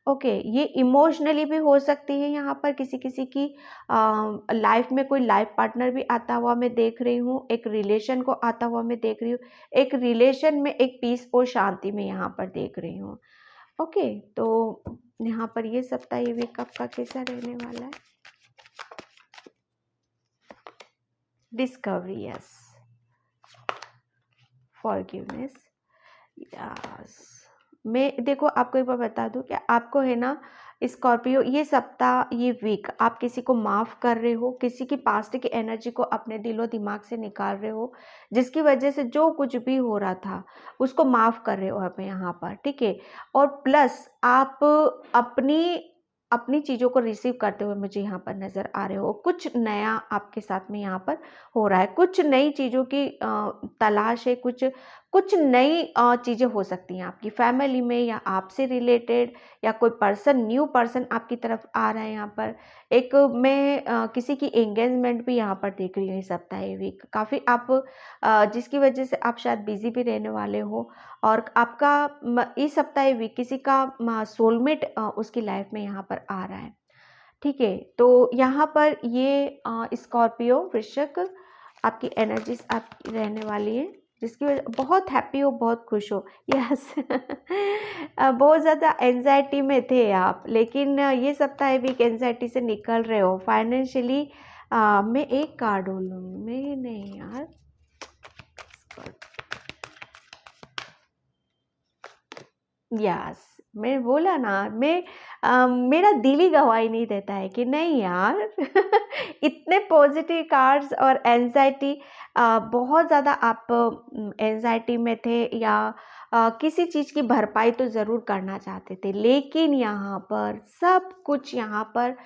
ओके, ये इमोशनली भी हो सकती है यहाँ पर, किसी किसी की लाइफ में कोई लाइफ पार्टनर भी आता हुआ मैं देख रही हूँ, एक रिलेशन को आता हुआ मैं देख रही हूँ, एक रिलेशन में एक पीस और शांति में यहाँ पर देख रही हूँ। ओके, तो यहाँ पर ये सप्ताह, ये वीक आपका कैसा रहने वाला है? Discovery, yes, forgiveness, yes. मैं देखो आपको एक बार बता दूं कि आपको है ना स्कॉर्पियो, ये सप्ताह, ये वीक आप किसी को माफ़ कर रहे हो, किसी की पास्ट की एनर्जी को अपने दिलो दिमाग से निकाल रहे हो, जिसकी वजह से जो कुछ भी हो रहा था उसको माफ़ कर रहे हो आप यहाँ पर, ठीक है। और प्लस आप अपनी अपनी चीज़ों को रिसीव करते हुए मुझे यहाँ पर नज़र आ रहे हो। कुछ नया आपके साथ में यहाँ पर हो रहा है, कुछ नई चीज़ों की तलाश है, कुछ कुछ नई चीज़ें हो सकती हैं आपकी फैमिली में या आपसे रिलेटेड, या कोई पर्सन, न्यू पर्सन आपकी तरफ आ रहा है यहाँ पर। एक मैं किसी की एंगेजमेंट भी यहाँ पर देख रही हूँ इस सप्ताह, ये वीक काफ़ी आप जिसकी वजह से आप शायद बिजी भी रहने वाले हो, और आपका इस सप्ताह, ये वीक किसी का सोलमेट उसकी लाइफ में यहाँ पर आ रहा है, ठीक है। तो यहाँ पर ये स्कॉर्पियो, वृश्चिक, आपकी एनर्जीज आप रहने वाली है, जिसकी वजह बहुत हैप्पी हो, बहुत खुश हो, यस। बहुत ज़्यादा एंजाइटी में थे आप, लेकिन ये सप्ताह वीक एंजाइटी से निकल रहे हो फाइनेंशियली। मैं एक कार्ड लूँ, मैं नहीं यार, यस, मैं बोला ना, मेरा दिल ही गवाही नहीं देता है कि नहीं यार। इतने पॉजिटिव कार्ड्स और एंजाइटी, बहुत ज़्यादा आप एंजाइटी में थे, या किसी चीज़ की भरपाई तो ज़रूर करना चाहते थे, लेकिन यहाँ पर सब कुछ, यहाँ पर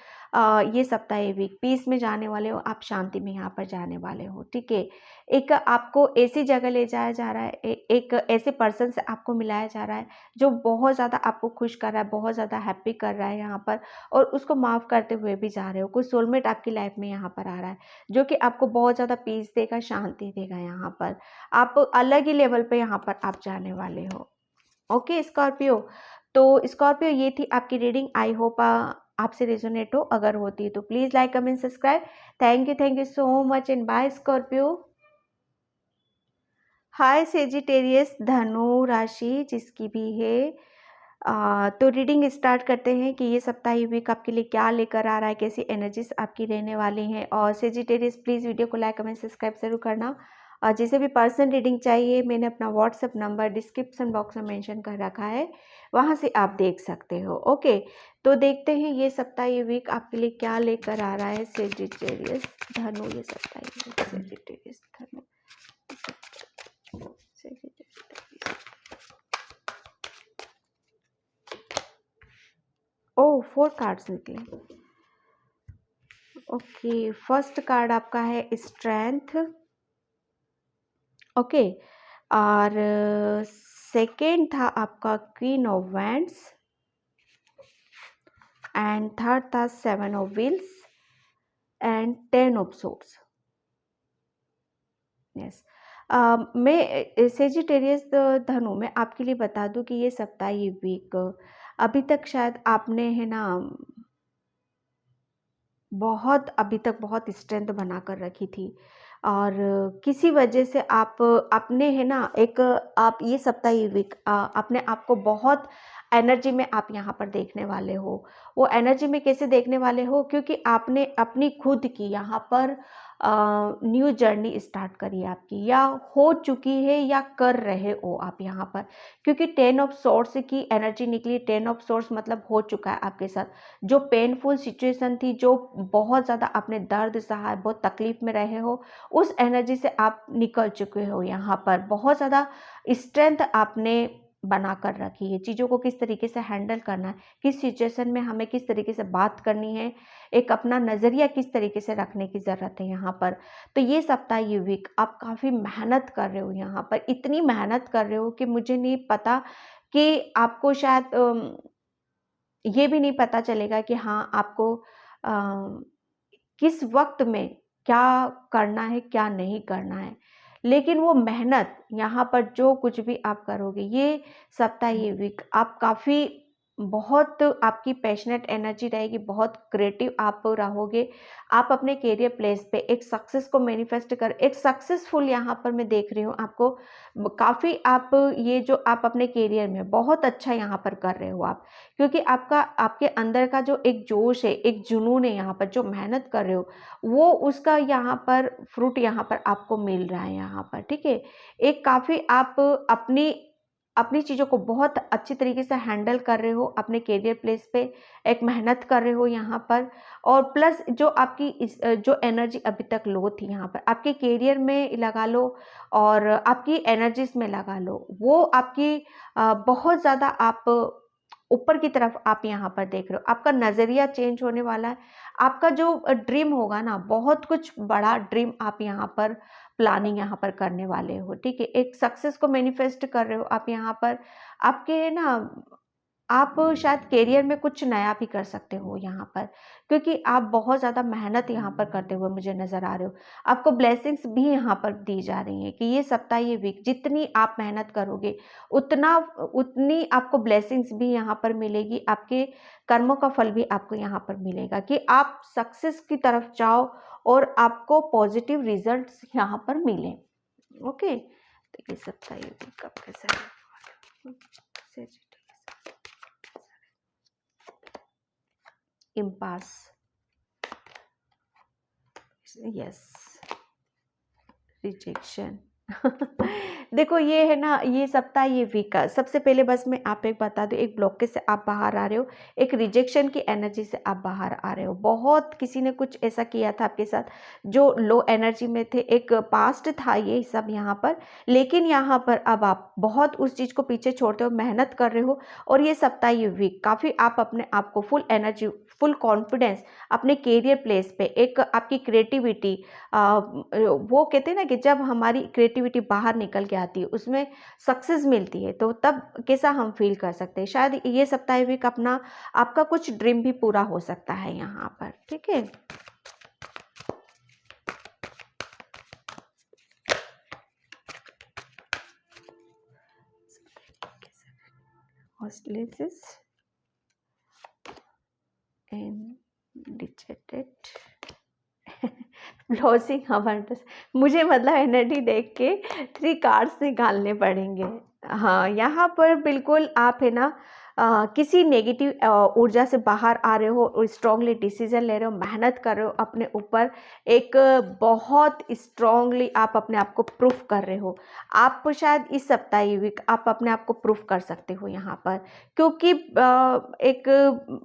ये सप्ताह, ये वीक पीस में जाने वाले हो आप, शांति में यहाँ पर जाने वाले हो, ठीक है। एक आपको ऐसी जगह ले जाया जा रहा है, एक ऐसे पर्सन से आपको मिलाया जा रहा है जो बहुत ज़्यादा आपको खुश कर रहा है, बहुत ज़्यादा हैप्पी कर रहा है यहाँ पर, और उसको माफ़ करते हुए भी जा रहे हो। कोई सोलमेट आपकी लाइफ में यहाँ पर आ रहा है, जो कि आपको बहुत ज़्यादा पीस देगा, शांति देगा यहाँ पर। आप अलग ही लेवल पे यहाँ पर आप जाने वाले हो। ओके स्कॉर्पियो, तो स्कॉर्पियो, ये थी आपकी रीडिंग। आई होप आपसे रेजोनेट हो, अगर होती है तो please like, comment, subscribe. Thank you so much and bye Scorpio. Hi Sagittarius, धनु राशि जिसकी भी है, तो रीडिंग स्टार्ट करते हैं कि ये सप्ताह, ये वीक आपके लिए क्या लेकर आ रहा है, कैसी एनर्जीज आपकी रहने वाली हैं। और सेजिटेरियस, प्लीज़ वीडियो को लाइक, कमेंट, सब्सक्राइब जरूर करना। और जिसे भी पर्सनल रीडिंग चाहिए, मैंने अपना व्हाट्सएप नंबर डिस्क्रिप्शन बॉक्स में मेंशन कर रखा है, वहाँ से आप देख सकते हो। ओके, तो देखते हैं ये सप्ताह, ये वीक आपके लिए क्या लेकर आ रहा है सेजिटेरियस धनु, ये सप्ताह, ये वीक सेजिटेरियस धनु, ओह 4 कार्ड्स निकले। ओके, फर्स्ट कार्ड आपका है स्ट्रेंथ। ओके, और सेकेंड था आपका queen of wands and third था 7 of wheels and 10 of swords. Yes, मैं सेजिटेरियस धनु में आपके लिए बता दूं कि ये सप्ताह, ये वीक अभी तक शायद आपने है ना बहुत अभी तक बहुत स्ट्रेंथ बना कर रखी थी और किसी वजह से आप अपने है ना एक आप ये सप्ताह, ये वीक अपने आप को बहुत एनर्जी में आप यहाँ पर देखने वाले हो। वो एनर्जी में कैसे देखने वाले हो, क्योंकि आपने अपनी खुद की यहाँ पर न्यू जर्नी स्टार्ट करी है आपकी, या हो चुकी है या कर रहे हो आप यहाँ पर, क्योंकि 10 ऑफ सोर्ड्स की एनर्जी निकली। 10 ऑफ सोर्ड्स मतलब हो चुका है आपके साथ जो पेनफुल सिचुएशन थी, जो बहुत ज़्यादा आपने दर्द सहा है, बहुत तकलीफ में रहे हो, उस एनर्जी से आप निकल चुके हो। यहाँ पर बहुत ज़्यादा स्ट्रेंथ आपने बना कर रखी है, चीज़ों को किस तरीके से हैंडल करना है, किस सिचुएशन में हमें किस तरीके से बात करनी है, एक अपना नज़रिया किस तरीके से रखने की ज़रूरत है यहाँ पर। तो ये सप्ताह, ये वीक आप काफ़ी मेहनत कर रहे हो यहाँ पर, इतनी मेहनत कर रहे हो कि मुझे नहीं पता कि आपको शायद ये भी नहीं पता चलेगा कि हाँ आपको किस वक्त में क्या करना है, क्या नहीं करना है। लेकिन वो मेहनत यहाँ पर जो कुछ भी आप करोगे, ये सप्ताह, ये वीक आप काफ़ी बहुत आपकी पैशनेट एनर्जी रहेगी, बहुत क्रिएटिव आप रहोगे। आप अपने करियर प्लेस पे एक सक्सेस को मैनिफेस्ट कर, एक सक्सेसफुल यहाँ पर मैं देख रही हूँ आपको काफ़ी, आप ये जो आप अपने करियर में बहुत अच्छा यहाँ पर कर रहे हो आप, क्योंकि आपका आपके अंदर का जो एक जोश है, एक जुनून है यहाँ पर, जो मेहनत कर रहे हो वो उसका यहाँ पर फ्रूट यहाँ पर आपको मिल रहा है यहाँ पर। ठीक है, एक काफ़ी आप अपनी अपनी चीज़ों को बहुत अच्छी तरीके से हैंडल कर रहे हो, अपने करियर प्लेस पे एक मेहनत कर रहे हो यहाँ पर। और प्लस जो आपकी जो एनर्जी अभी तक लो थी यहाँ पर, आपके करियर में लगा लो और आपकी एनर्जीज में लगा लो, वो आपकी बहुत ज़्यादा आप ऊपर की तरफ आप यहाँ पर देख रहे हो, आपका नज़रिया चेंज होने वाला है। आपका जो ड्रीम होगा ना, बहुत कुछ बड़ा ड्रीम आप यहाँ पर प्लानिंग यहाँ पर करने वाले हो। ठीक है, एक सक्सेस को मैनिफेस्ट कर रहे हो आप यहाँ पर। आपके ना आप शायद करियर में कुछ नया भी कर सकते हो यहाँ पर, क्योंकि आप बहुत ज़्यादा मेहनत यहाँ पर करते हुए मुझे नज़र आ रहे हो। आपको ब्लेसिंग्स भी यहाँ पर दी जा रही हैं कि ये सप्ताह, ये वीक जितनी आप मेहनत करोगे उतना उतनी आपको ब्लेसिंग्स भी यहाँ पर मिलेगी, आपके कर्मों का फल भी आपको यहाँ पर मिलेगा कि आप सक्सेस की तरफ जाओ और आपको पॉजिटिव रिजल्ट्स यहाँ पर मिले। ओके, तो ये सप्ताह, ये वीक आप कैसा है? Impasse, yes, rejection. देखो ये है ना, ये सप्ताह, ये वीक का सबसे पहले बस मैं आप एक बता दूं, एक ब्लॉकेज से आप बाहर आ रहे हो, एक रिजेक्शन की एनर्जी से आप बाहर आ रहे हो। बहुत किसी ने कुछ ऐसा किया था आपके साथ जो लो एनर्जी में थे, एक पास्ट था ये सब यहाँ पर, लेकिन यहाँ पर अब आप बहुत उस चीज़ को पीछे छोड़ते हो, मेहनत कर रहे हो। और ये सप्ताह, ये वीक काफ़ी आप अपने आप को फुल एनर्जी, फुल कॉन्फिडेंस अपने करियर प्लेस पे, एक आपकी क्रिएटिविटी, वो कहते हैं ना कि जब हमारी क्रिएटिविटी बाहर निकल के आती है, उसमें सक्सेस मिलती है, तो तब कैसा हम फील कर सकते हैं। शायद ये सप्ताह, वीक अपना आपका कुछ ड्रीम भी पूरा हो सकता है यहाँ पर। ठीक है, hostilities and dejected लॉसिंग अबाउंडस, मुझे मतलब एनर्जी देख के 3 कार्ड्स निकालने पड़ेंगे। हाँ, यहाँ पर बिल्कुल आप है ना किसी नेगेटिव ऊर्जा से बाहर आ रहे हो और स्ट्रांगली डिसीजन ले रहे हो, मेहनत कर रहे हो अपने ऊपर, एक बहुत स्ट्रांगली आप अपने आप को प्रूफ कर रहे हो। आप शायद इस सप्ताह, ये वीक आप अपने आप को प्रूफ कर सकते हो यहाँ पर, क्योंकि एक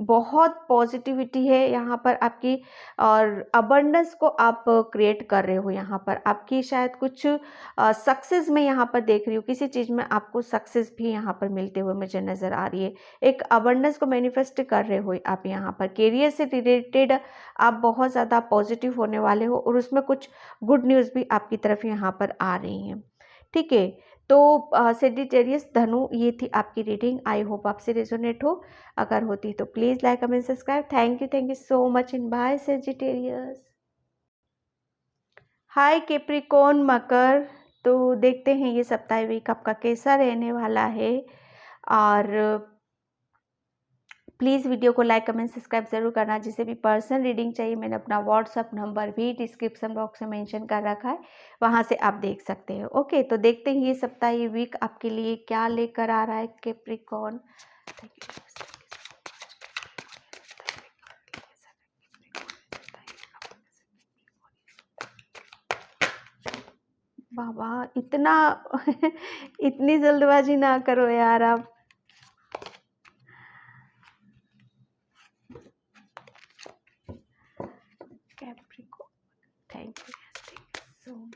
बहुत पॉजिटिविटी है यहाँ पर आपकी, और अबंडेंस को आप क्रिएट कर रहे हो यहाँ पर। आपकी शायद कुछ सक्सेस में यहाँ पर देख रही हूँ, किसी चीज़ में आपको सक्सेस भी यहाँ पर मिलते हुए मुझे नज़र आ रही है। एक अबंडेंस को मैनिफेस्ट कर रहे हो आप यहाँ पर। करियर से रिलेटेड आप बहुत ज़्यादा पॉजिटिव होने वाले हो और उसमें कुछ गुड न्यूज़ भी आपकी तरफ यहाँ पर आ रही हैं। ठीक है, तो सेजिटेरियस धनु, ये थी आपकी रीडिंग। आई होप आपसे रेजोनेट हो। अगर होती तो please like comment subscribe. Thank you so much and bye Sagittarius. Hi Capricorn मकर। तो देखते हैं ये सप्ताह वीक आपका कैसा रहने वाला है। और प्लीज़ वीडियो को लाइक कमेंट सब्सक्राइब ज़रूर करना। जिसे भी पर्सनल रीडिंग चाहिए, मैंने अपना व्हाट्सअप नंबर भी डिस्क्रिप्शन बॉक्स में मेंशन कर रखा है, वहाँ से आप देख सकते हैं। ओके, तो देखते हैं ये सप्ताह ये वीक आपके लिए क्या लेकर आ रहा है कैप्रिकॉर्न। बाबा इतना इतनी जल्दबाजी ना करो यार आप। Capricorn, thank you so much.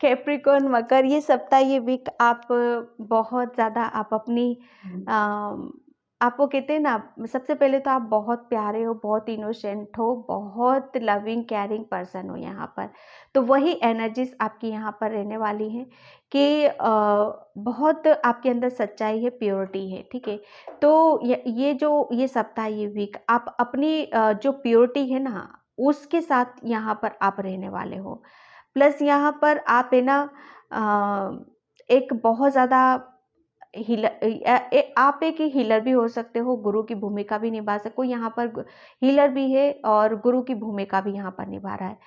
Capricorn मकर, ये सप्ताह ये वीक आप बहुत ज़्यादा आप अपनी आपको कहते हैं ना, सबसे पहले तो आप बहुत प्यारे हो, बहुत इनोसेंट हो, बहुत लविंग केयरिंग पर्सन हो यहाँ पर। तो वही एनर्जीज आपकी यहाँ पर रहने वाली हैं कि बहुत आपके अंदर सच्चाई है, प्योरिटी है। ठीक है, तो ये जो ये सप्ताह ये वीक आप अपनी जो प्योरिटी है ना, उसके साथ यहाँ पर आप रहने वाले हो। प्लस यहाँ पर आप है ना एक बहुत ज़्यादा आप एक हीलर भी हो सकते हो, गुरु की भूमिका भी निभा सकते हो। यहाँ पर हीलर भी है और गुरु की भूमिका भी यहाँ पर निभा रहा है।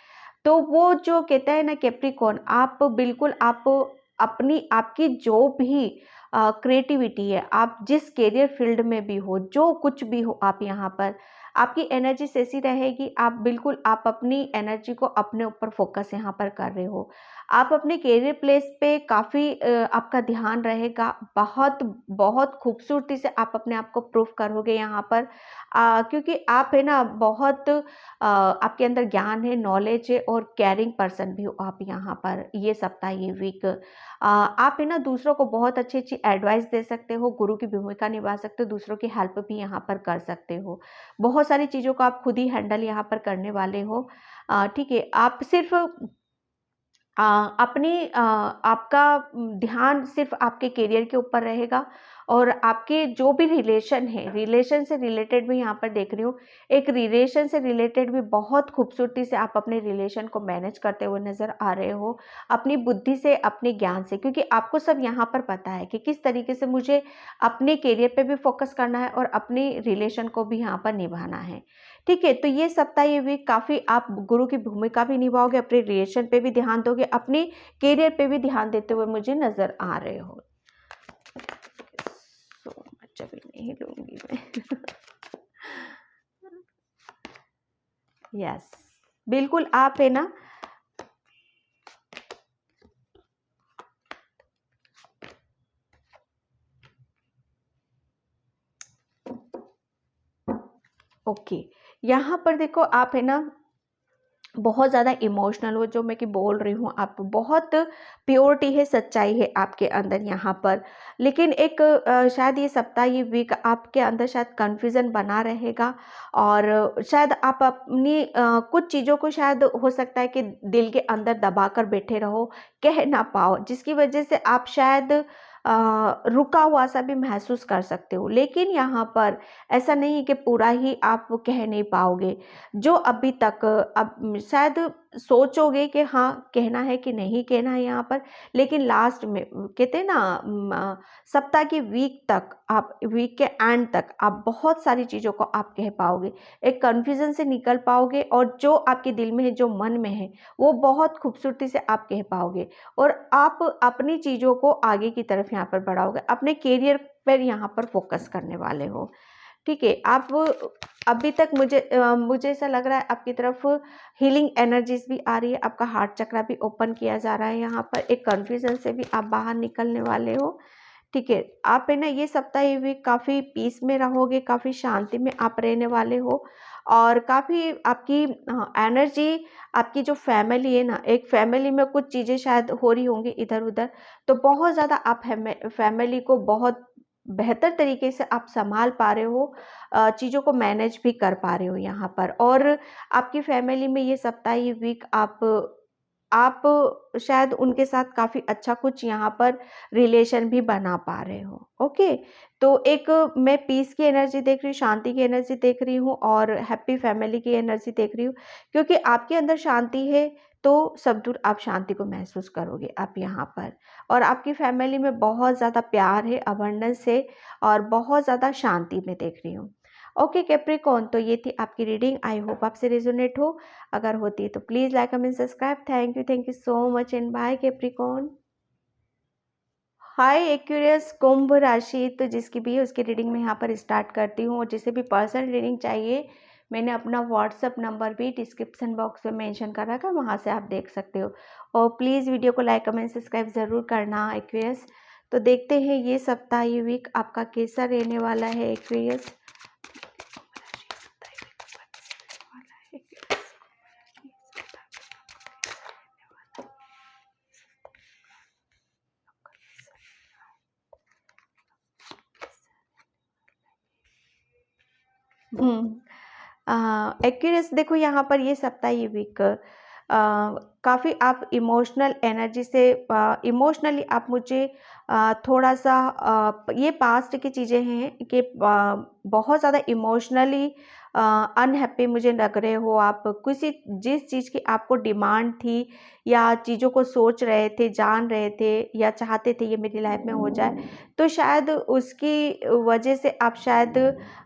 तो वो जो कहता है ना कैप्रिकॉर्न, आप बिल्कुल आप अपनी आपकी जो भी क्रिएटिविटी है, आप जिस करियर फील्ड में भी हो, जो कुछ भी हो, आप यहाँ पर आपकी एनर्जी ऐसी रहेगी, आप बिल्कुल आप अपनी एनर्जी को अपने ऊपर फोकस यहाँ पर कर रहे हो। आप अपने करियर प्लेस पे काफ़ी आपका ध्यान रहेगा। बहुत बहुत खूबसूरती से आप अपने आप को प्रूव करोगे यहाँ पर, क्योंकि आप है ना बहुत आपके अंदर ज्ञान है, नॉलेज है और केयरिंग पर्सन भी हो आप यहाँ पर। ये सप्ताह ये वीक आप है ना दूसरों को बहुत अच्छी अच्छी एडवाइस दे सकते हो, गुरु की भूमिका निभा सकते हो, दूसरों की हेल्प भी यहाँ पर कर सकते हो। बहुत सारी चीज़ों को आप खुद ही हैंडल यहाँ पर करने वाले हो। ठीक है, आप सिर्फ आपका ध्यान सिर्फ आपके करियर के ऊपर रहेगा और आपके जो भी रिलेशन है, रिलेशन से रिलेटेड भी यहाँ पर देख रही हूँ। एक रिलेशन से रिलेटेड भी बहुत खूबसूरती से आप अपने रिलेशन को मैनेज करते हुए नज़र आ रहे हो, अपनी बुद्धि से, अपने ज्ञान से, क्योंकि आपको सब यहाँ पर पता है कि किस तरीके से मुझे अपने करियर पे भी फोकस करना है और अपनी रिलेशन को भी यहाँ पर निभाना है। ठीक है, तो ये सप्ताह ये वीक काफ़ी आप गुरु की भूमिका भी निभाओगे, अपने रिलेशन पे भी ध्यान दोगे, अपने करियर पे भी ध्यान देते हुए मुझे नज़र आ रहे हो। सो मच अभी नहीं लूँगी मैं। यस, बिल्कुल आप है ना ओके, यहाँ पर देखो आप है ना बहुत ज़्यादा इमोशनल हो, जो मैं कि बोल रही हूँ, आप बहुत प्योरिटी है, सच्चाई है आपके अंदर यहाँ पर। लेकिन एक शायद ये सप्ताह ये वीक आपके अंदर शायद कन्फ्यूज़न बना रहेगा और शायद आप अपनी कुछ चीज़ों को शायद हो सकता है कि दिल के अंदर दबा कर बैठे रहो, कह ना पाओ, जिसकी वजह से आप शायद रुका हुआ सा भी महसूस कर सकते हो। लेकिन यहाँ पर ऐसा नहीं कि पूरा ही आप कह नहीं पाओगे। जो अभी तक अब शायद सोचोगे कि हाँ कहना है कि नहीं कहना है यहाँ पर, लेकिन लास्ट में कहते हैं ना सप्ताह की वीक तक, आप वीक के एंड तक आप बहुत सारी चीज़ों को आप कह पाओगे, एक कन्फ्यूज़न से निकल पाओगे और जो आपके दिल में है, जो मन में है, वो बहुत खूबसूरती से आप कह पाओगे और आप अपनी चीज़ों को आगे की तरफ यहाँ पर बढ़ाओगे, अपने करियर पर यहाँ पर फोकस करने वाले हो। ठीक है, आप अभी तक मुझे ऐसा लग रहा है आपकी तरफ हीलिंग एनर्जीज भी आ रही है, आपका हार्ट चक्रा भी ओपन किया जा रहा है, यहाँ पर एक कन्फ्यूजन से भी आप बाहर निकलने वाले हो। ठीक है, आप है ना ये सप्ताह ये वीक काफ़ी पीस में रहोगे, काफ़ी शांति में आप रहने वाले हो और काफ़ी आपकी एनर्जी, आपकी जो फैमिली है ना, एक फैमिली में कुछ चीज़ें शायद हो रही होंगी इधर उधर, तो बहुत ज़्यादा आप फैमिली को बहुत बेहतर तरीके से आप सँभाल पा रहे हो, चीज़ों को मैनेज भी कर पा रहे हो यहाँ पर। और आपकी फैमिली में ये सप्ताह, ये वीक आप शायद उनके साथ काफ़ी अच्छा कुछ यहाँ पर रिलेशन भी बना पा रहे हो, ओके? तो एक मैं पीस की एनर्जी देख रही हूँ, शांति की एनर्जी देख रही हूँ और हैप्पी फैमिली की एनर्जी देख रही हूँ, क्योंकि आपके अंदर शांति है, तो सब दूर आप शांति को महसूस करोगे आप यहाँ पर। और आपकी फैमिली में बहुत ज़्यादा प्यार है, अबंडेंस है और बहुत ज़्यादा शांति मैं देख रही हूँ। ओके कैप्रिकॉर्न, तो ये थी आपकी रीडिंग। आई होप आपसे रेजोनेट हो। अगर होती है तो please like, comment, subscribe. Thank you so much and bye Capricorn. Hi Aquarius कुंभ राशि, तो जिसकी भी है उसकी रीडिंग मैं यहाँ पर स्टार्ट करती हूँ। और जिसे भी पर्सनल रीडिंग चाहिए, मैंने अपना व्हाट्सअप नंबर भी डिस्क्रिप्शन बॉक्स में मेंशन कर रखा है, वहाँ से आप देख सकते हो। और प्लीज़ वीडियो को लाइक, कमेंट, सब्सक्राइब ज़रूर करना एक्यूरियस। तो देखते हैं ये सप्ताह, ये वीक आपका कैसा रहने वाला है एक्यूरियस। एक्यूरेस देखो यहाँ पर ये सप्ताह, ये वीक काफ़ी आप इमोशनल एनर्जी से, इमोशनली आप मुझे थोड़ा सा, ये पास्ट की चीज़ें हैं कि बहुत ज़्यादा इमोशनली अनहैप्पी मुझे लग रहे हो आप। किसी जिस चीज़ की आपको डिमांड थी या चीज़ों को सोच रहे थे, जान रहे थे या चाहते थे ये मेरी लाइफ में हो जाए, तो शायद उसकी वजह से आप शायद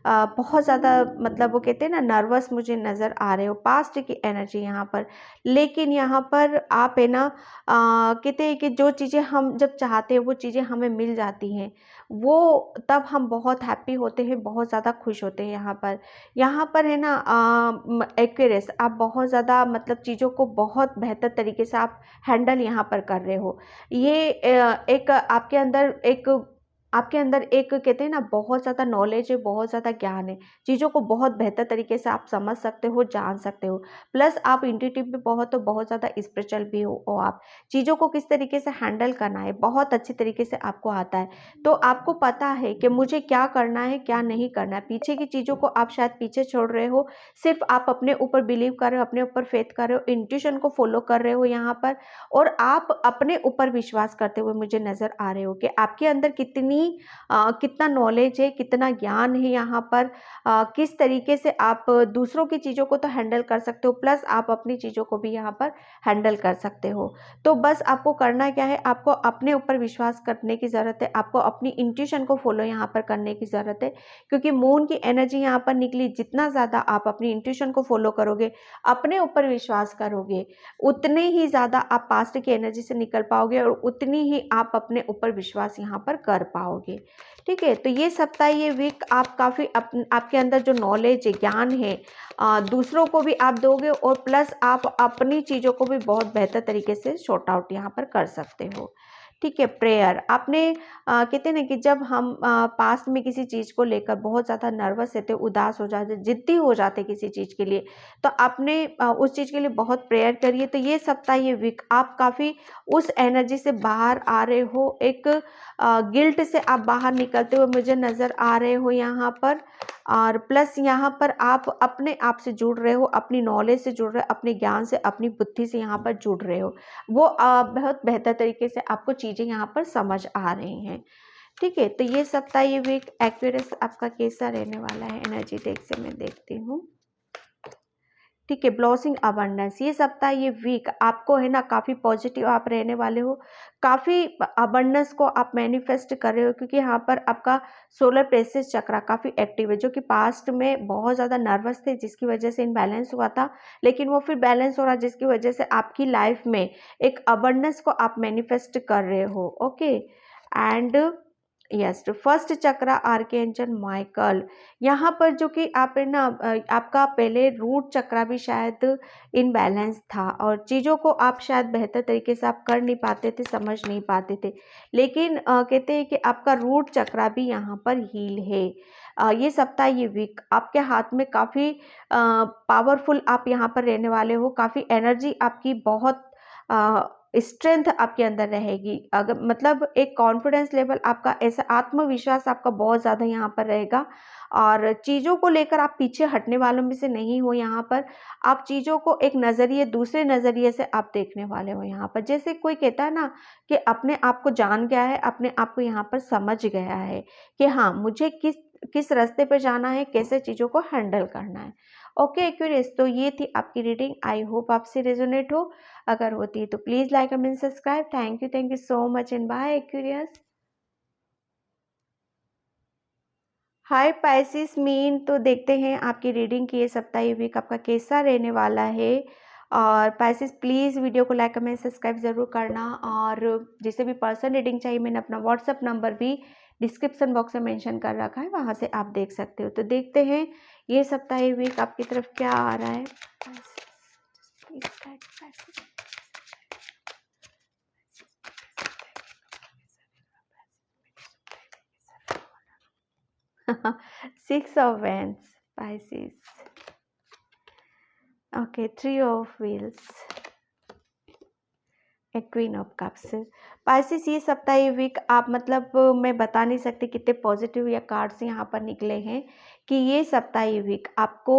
बहुत ज़्यादा, मतलब वो कहते हैं ना, नर्वस मुझे नज़र आ रहे हो, पास्ट की एनर्जी यहाँ पर। लेकिन यहाँ पर आप है ना, कहते हैं कि जो चीज़ें हम जब चाहते हैं वो चीज़ें हमें मिल जाती हैं, वो तब हम बहुत हैप्पी होते हैं, बहुत ज़्यादा खुश होते हैं यहाँ पर है ना। एक्यूरेस आप बहुत ज़्यादा, मतलब चीज़ों को बहुत बेहतर तरीके से आप हैंडल यहाँ पर कर रहे हो। ये एक आपके अंदर एक कहते हैं ना, बहुत ज़्यादा नॉलेज है, बहुत ज़्यादा ज्ञान है। चीज़ों को बहुत बेहतर तरीके से आप समझ सकते हो, जान सकते हो। प्लस आप इंट्यूटिव भी बहुत ज़्यादा स्पिरिचुअल भी हो आप। चीज़ों को किस तरीके से हैंडल करना है, बहुत अच्छी तरीके से आपको आता है। तो आपको पता है कि मुझे क्या करना है, क्या नहीं करना है। पीछे की चीज़ों को आप शायद पीछे छोड़ रहे हो, सिर्फ़ आप अपने ऊपर बिलीव कर रहे हो, अपने ऊपर फेथ कर रहे हो, इंट्यूशन को फॉलो कर रहे हो यहाँ पर। और आप अपने ऊपर विश्वास करते हुए मुझे नज़र आ रहे हो कि आपके अंदर कितना नॉलेज है, कितना ज्ञान है यहाँ पर, किस तरीके से आप दूसरों की चीज़ों को तो हैंडल कर सकते हो, प्लस आप अपनी चीज़ों को भी यहाँ पर हैंडल कर सकते हो। तो बस आपको करना क्या है, आपको अपने ऊपर विश्वास करने की ज़रूरत है, आपको अपनी इंट्यूशन को फॉलो यहाँ पर करने की ज़रूरत है, क्योंकि मून की एनर्जी यहाँ पर निकली। जितना ज़्यादा आप अपनी इंट्यूशन को फॉलो करोगे, अपने ऊपर विश्वास करोगे, उतने ही ज़्यादा आप पास्ट की एनर्जी से निकल पाओगे और उतनी ही आप अपने ऊपर विश्वास यहाँ पर कर पाओगे। ठीक है, तो ये सप्ताह, ये वीक आप काफ़ी आपके अंदर जो नॉलेज है, ज्ञान है, दूसरों को भी आप दोगे और प्लस आप अपनी चीज़ों को भी बहुत बेहतर तरीके से सॉर्ट आउट यहाँ पर कर सकते हो। ठीक है, प्रेयर आपने, कहते हैं ना कि जब हम पास्ट में किसी चीज़ को लेकर बहुत ज़्यादा नर्वस रहते, उदास हो जाते, जिद्दी हो जाते किसी चीज़ के लिए, तो आपने उस चीज़ के लिए बहुत प्रेयर करिए। तो ये सप्ताह, ये वीक आप काफ़ी उस एनर्जी से बाहर आ रहे हो, एक गिल्ट से आप बाहर निकलते हुए मुझे नज़र आ रहे हो यहाँ पर। और प्लस यहाँ पर आप अपने आप से जुड़ रहे हो, अपनी नॉलेज से जुड़ रहे हो, अपने ज्ञान से, अपनी बुद्धि से यहाँ पर जुड़ रहे हो। वो बहुत बेहतर तरीके से आपको चीज़ें यहाँ पर समझ आ रही हैं। ठीक है, तो ये सप्ताह, ये वीक एक्यूरेस आपका कैसा रहने वाला है, एनर्जी डेक से मैं देखती हूँ। ठीक है, ब्लॉसिंग अबंडेंस, ये सप्ताह, ये वीक आपको है ना, काफ़ी पॉजिटिव आप रहने वाले हो, काफ़ी अबंडेंस को आप मैनिफेस्ट कर रहे हो, क्योंकि यहाँ पर आपका सोलर प्लेक्सस चक्रा काफ़ी एक्टिव है, जो कि पास्ट में बहुत ज़्यादा नर्वस थे, जिसकी वजह से इनबैलेंस हुआ था, लेकिन वो फिर बैलेंस हो रहा, जिसकी वजह से आपकी लाइफ में एक अबंडेंस को आप मैनिफेस्ट कर रहे हो। ओके, एंड यस, तो फर्स्ट चक्रा आर्कएंजल माइकल, यहाँ पर जो कि आप है ना, आपका पहले रूट चक्रा भी शायद इनबैलेंस था और चीज़ों को आप शायद बेहतर तरीके से आप कर नहीं पाते थे, समझ नहीं पाते थे, लेकिन कहते हैं कि आपका रूट चक्रा भी यहाँ पर हील है। ये सप्ताह, ये वीक आपके हाथ में काफ़ी पावरफुल आप यहाँ पर रहने वाले हो, काफ़ी एनर्जी आपकी बहुत स्ट्रेंथ आपके अंदर रहेगी, अगर मतलब एक कॉन्फिडेंस लेवल आपका, ऐसा आत्मविश्वास आपका बहुत ज़्यादा यहाँ पर रहेगा। और चीज़ों को लेकर आप पीछे हटने वालों में से नहीं हो यहाँ पर। आप चीज़ों को एक नज़रिए, दूसरे नज़रिए से आप देखने वाले हो यहाँ पर। जैसे कोई कहता है ना कि अपने आप को जान गया है, अपने आप को यहाँ पर समझ गया है कि हाँ, मुझे किस किस रास्ते पे जाना है, कैसे चीज़ों को हैंडल करना है। ओके एक्वेरियस, तो ये थी आपकी रीडिंग। आई होप आपसे रेजोनेट हो। अगर होती है तो please like comment subscribe. Thank you so much and bye Aquarius. Hi Pisces मीन, तो देखते हैं आपकी रीडिंग की ये सप्ताह वीक आपका कैसा रहने वाला है। और पाइसिस प्लीज़ वीडियो को लाइक कमेंट सब्सक्राइब ज़रूर करना। और जिसे भी पर्सन रीडिंग चाहिए, मैंने अपना व्हाट्सअप नंबर भी डिस्क्रिप्शन बॉक्स में मेंशन कर रखा है, वहाँ से आप देख सकते हो। तो देखते हैं ये सप्ताह वीक आपकी तरफ क्या आ रहा है। Six of wands Pisces, okay, three of wheels, queen of cups. Pisces ये सप्ताह ये वीक आप मतलब मैं बता नहीं सकती कितने पॉजिटिव या कार्ड्स यहाँ पर निकले हैं कि ये सप्ताह ये वीक आपको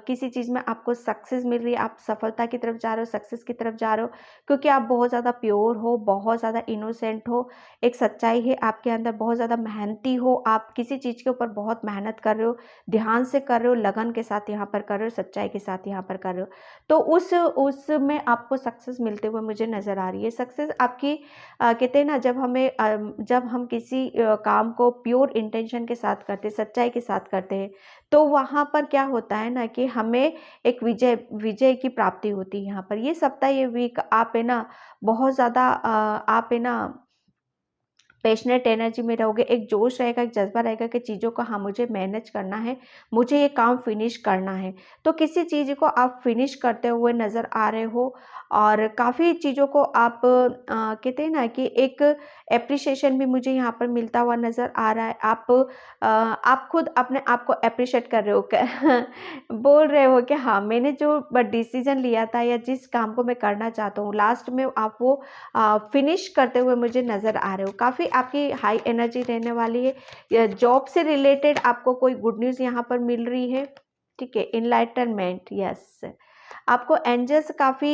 किसी चीज़ में आपको सक्सेस मिल रही है, आप सफलता की तरफ जा रहे हो, सक्सेस की तरफ जा रहे हो, क्योंकि आप बहुत ज़्यादा प्योर हो, बहुत ज़्यादा इनोसेंट हो, एक सच्चाई है आपके अंदर, बहुत ज़्यादा मेहनती हो, आप किसी चीज़ के ऊपर बहुत मेहनत कर रहे हो, ध्यान से कर रहे हो, लगन के साथ यहाँ पर कर रहे हो, सच्चाई के साथ यहाँ पर कर रहे हो। तो उसमें आपको सक्सेस मिलते हुए मुझे नज़र आ रही है। सक्सेस आपकी कहते हैं ना, जब हम किसी काम को प्योर इंटेंशन के साथ करते हैं, सच्चाई के साथ करते हैं, तो वहाँ पर क्या होता है ना कि हमें एक विजय विजय की प्राप्ति होती है यहाँ पर। ये सप्ताह ये वीक आप है ना बहुत ज़्यादा आप है ना पैशनेट एनर्जी में रहोगे, एक जोश रहेगा, एक जज्बा रहेगा कि चीज़ों को हाँ मुझे मैनेज करना है, मुझे ये काम फिनिश करना है। तो किसी चीज़ को आप फिनिश करते हुए नज़र आ रहे हो। और काफ़ी चीज़ों को आप कहते हैं ना कि एक एप्रिसिएशन भी मुझे यहाँ पर मिलता हुआ नज़र आ रहा है। आप खुद अपने आप को एप्रिशिएट कर रहे हो बोल रहे हो कि हाँ, मैंने जो डिसीजन लिया था या जिस काम को मैं करना चाहता हूँ, लास्ट में आप वो फिनिश करते हुए मुझे नज़र आ रहे हो। काफ़ी आपकी हाई एनर्जी रहने वाली है, या जॉब से रिलेटेड आपको कोई गुड न्यूज़ यहाँ पर मिल रही है। ठीक है, इनलाइटनमेंट, यस। आपको एंजल्स काफ़ी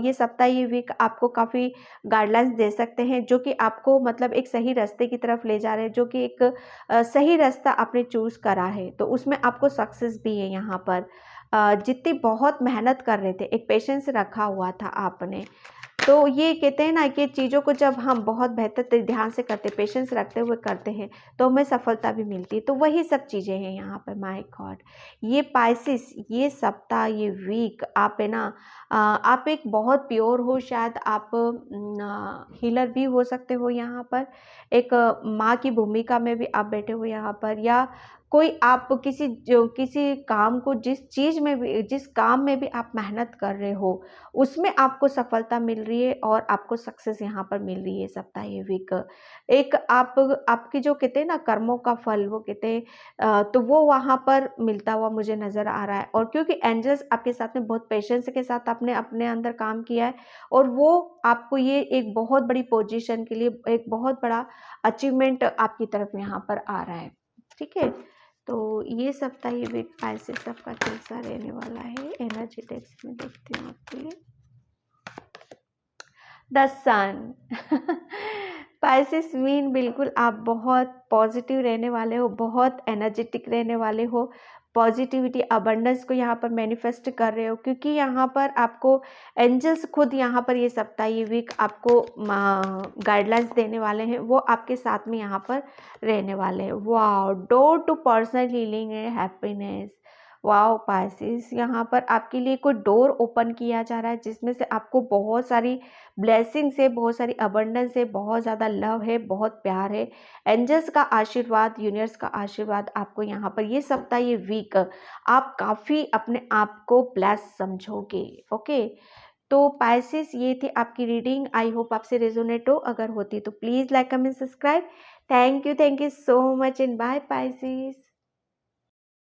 ये सप्ताह ये वीक आपको काफ़ी गाइडलाइंस दे सकते हैं, जो कि आपको मतलब एक सही रास्ते की तरफ ले जा रहे हैं, जो कि एक सही रास्ता आपने चूज़ करा है, तो उसमें आपको सक्सेस भी है यहाँ पर। जितनी बहुत मेहनत कर रहे थे, एक पेशेंस रखा हुआ था आपने, तो ये कहते हैं ना कि चीज़ों को जब हम बहुत बेहतर ध्यान से करते, पेशेंस रखते हुए करते हैं, तो हमें सफलता भी मिलती है। तो वही सब चीज़ें हैं यहाँ पर। माय गॉड, ये पाइसिस ये सप्ताह ये वीक आप है ना आप एक बहुत प्योर हो, शायद आप हीलर भी हो सकते हो यहाँ पर, एक माँ की भूमिका में भी आप बैठे हो यहाँ पर, या कोई आप किसी काम को, जिस काम में भी आप मेहनत कर रहे हो, उसमें आपको सफलता मिल रही है और आपको सक्सेस यहाँ पर मिल रही है सप्ताह ये वीक। एक आपकी जो कहते हैं ना कर्मों का फल, वो कहते हैं तो वो वहाँ पर मिलता हुआ मुझे नज़र आ रहा है। और क्योंकि एंजल्स आपके साथ में बहुत पेशेंस के साथ आपने अपने अंदर काम किया है, और वो आपको ये एक बहुत बड़ी पोजीशन के लिए एक बहुत बड़ा अचीवमेंट आपकी तरफ यहाँ पर आ रहा है। ठीक है, तो ये सप्ताह ये वीक पैसे सबका कैसा रहने वाला है, एनर्जी टेक्स्ट में देखती हूँ आपके लिए। द सन पाइसेस मीन बिल्कुल आप बहुत पॉजिटिव रहने वाले हो, बहुत एनर्जेटिक रहने वाले हो, पॉजिटिविटी अबंडेंस को यहाँ पर मैनिफेस्ट कर रहे हो, क्योंकि यहाँ पर आपको एंजल्स खुद यहाँ पर ये सप्ताह ये वीक आपको गाइडलाइंस देने वाले हैं, वो आपके साथ में यहाँ पर रहने वाले हैं। Wow, door to personal healing and happiness. Wow Pisces, यहाँ पर आपके लिए कोई डोर ओपन किया जा रहा है, जिसमें से आपको बहुत सारी ब्लेसिंग्स है, बहुत सारी अबंडेंस है, बहुत ज़्यादा लव है, बहुत प्यार है, एंजल्स का आशीर्वाद, यूनिवर्स का आशीर्वाद आपको यहाँ पर ये सप्ताह ये वीक आप काफ़ी अपने आप को ब्लेस समझोगे। ओके, तो पाइसेस ये थी आपकी रीडिंग। आई होप आपसे रेजोनेट हो। अगर होती तो please like comment subscribe. Thank you so much and bye Pisces.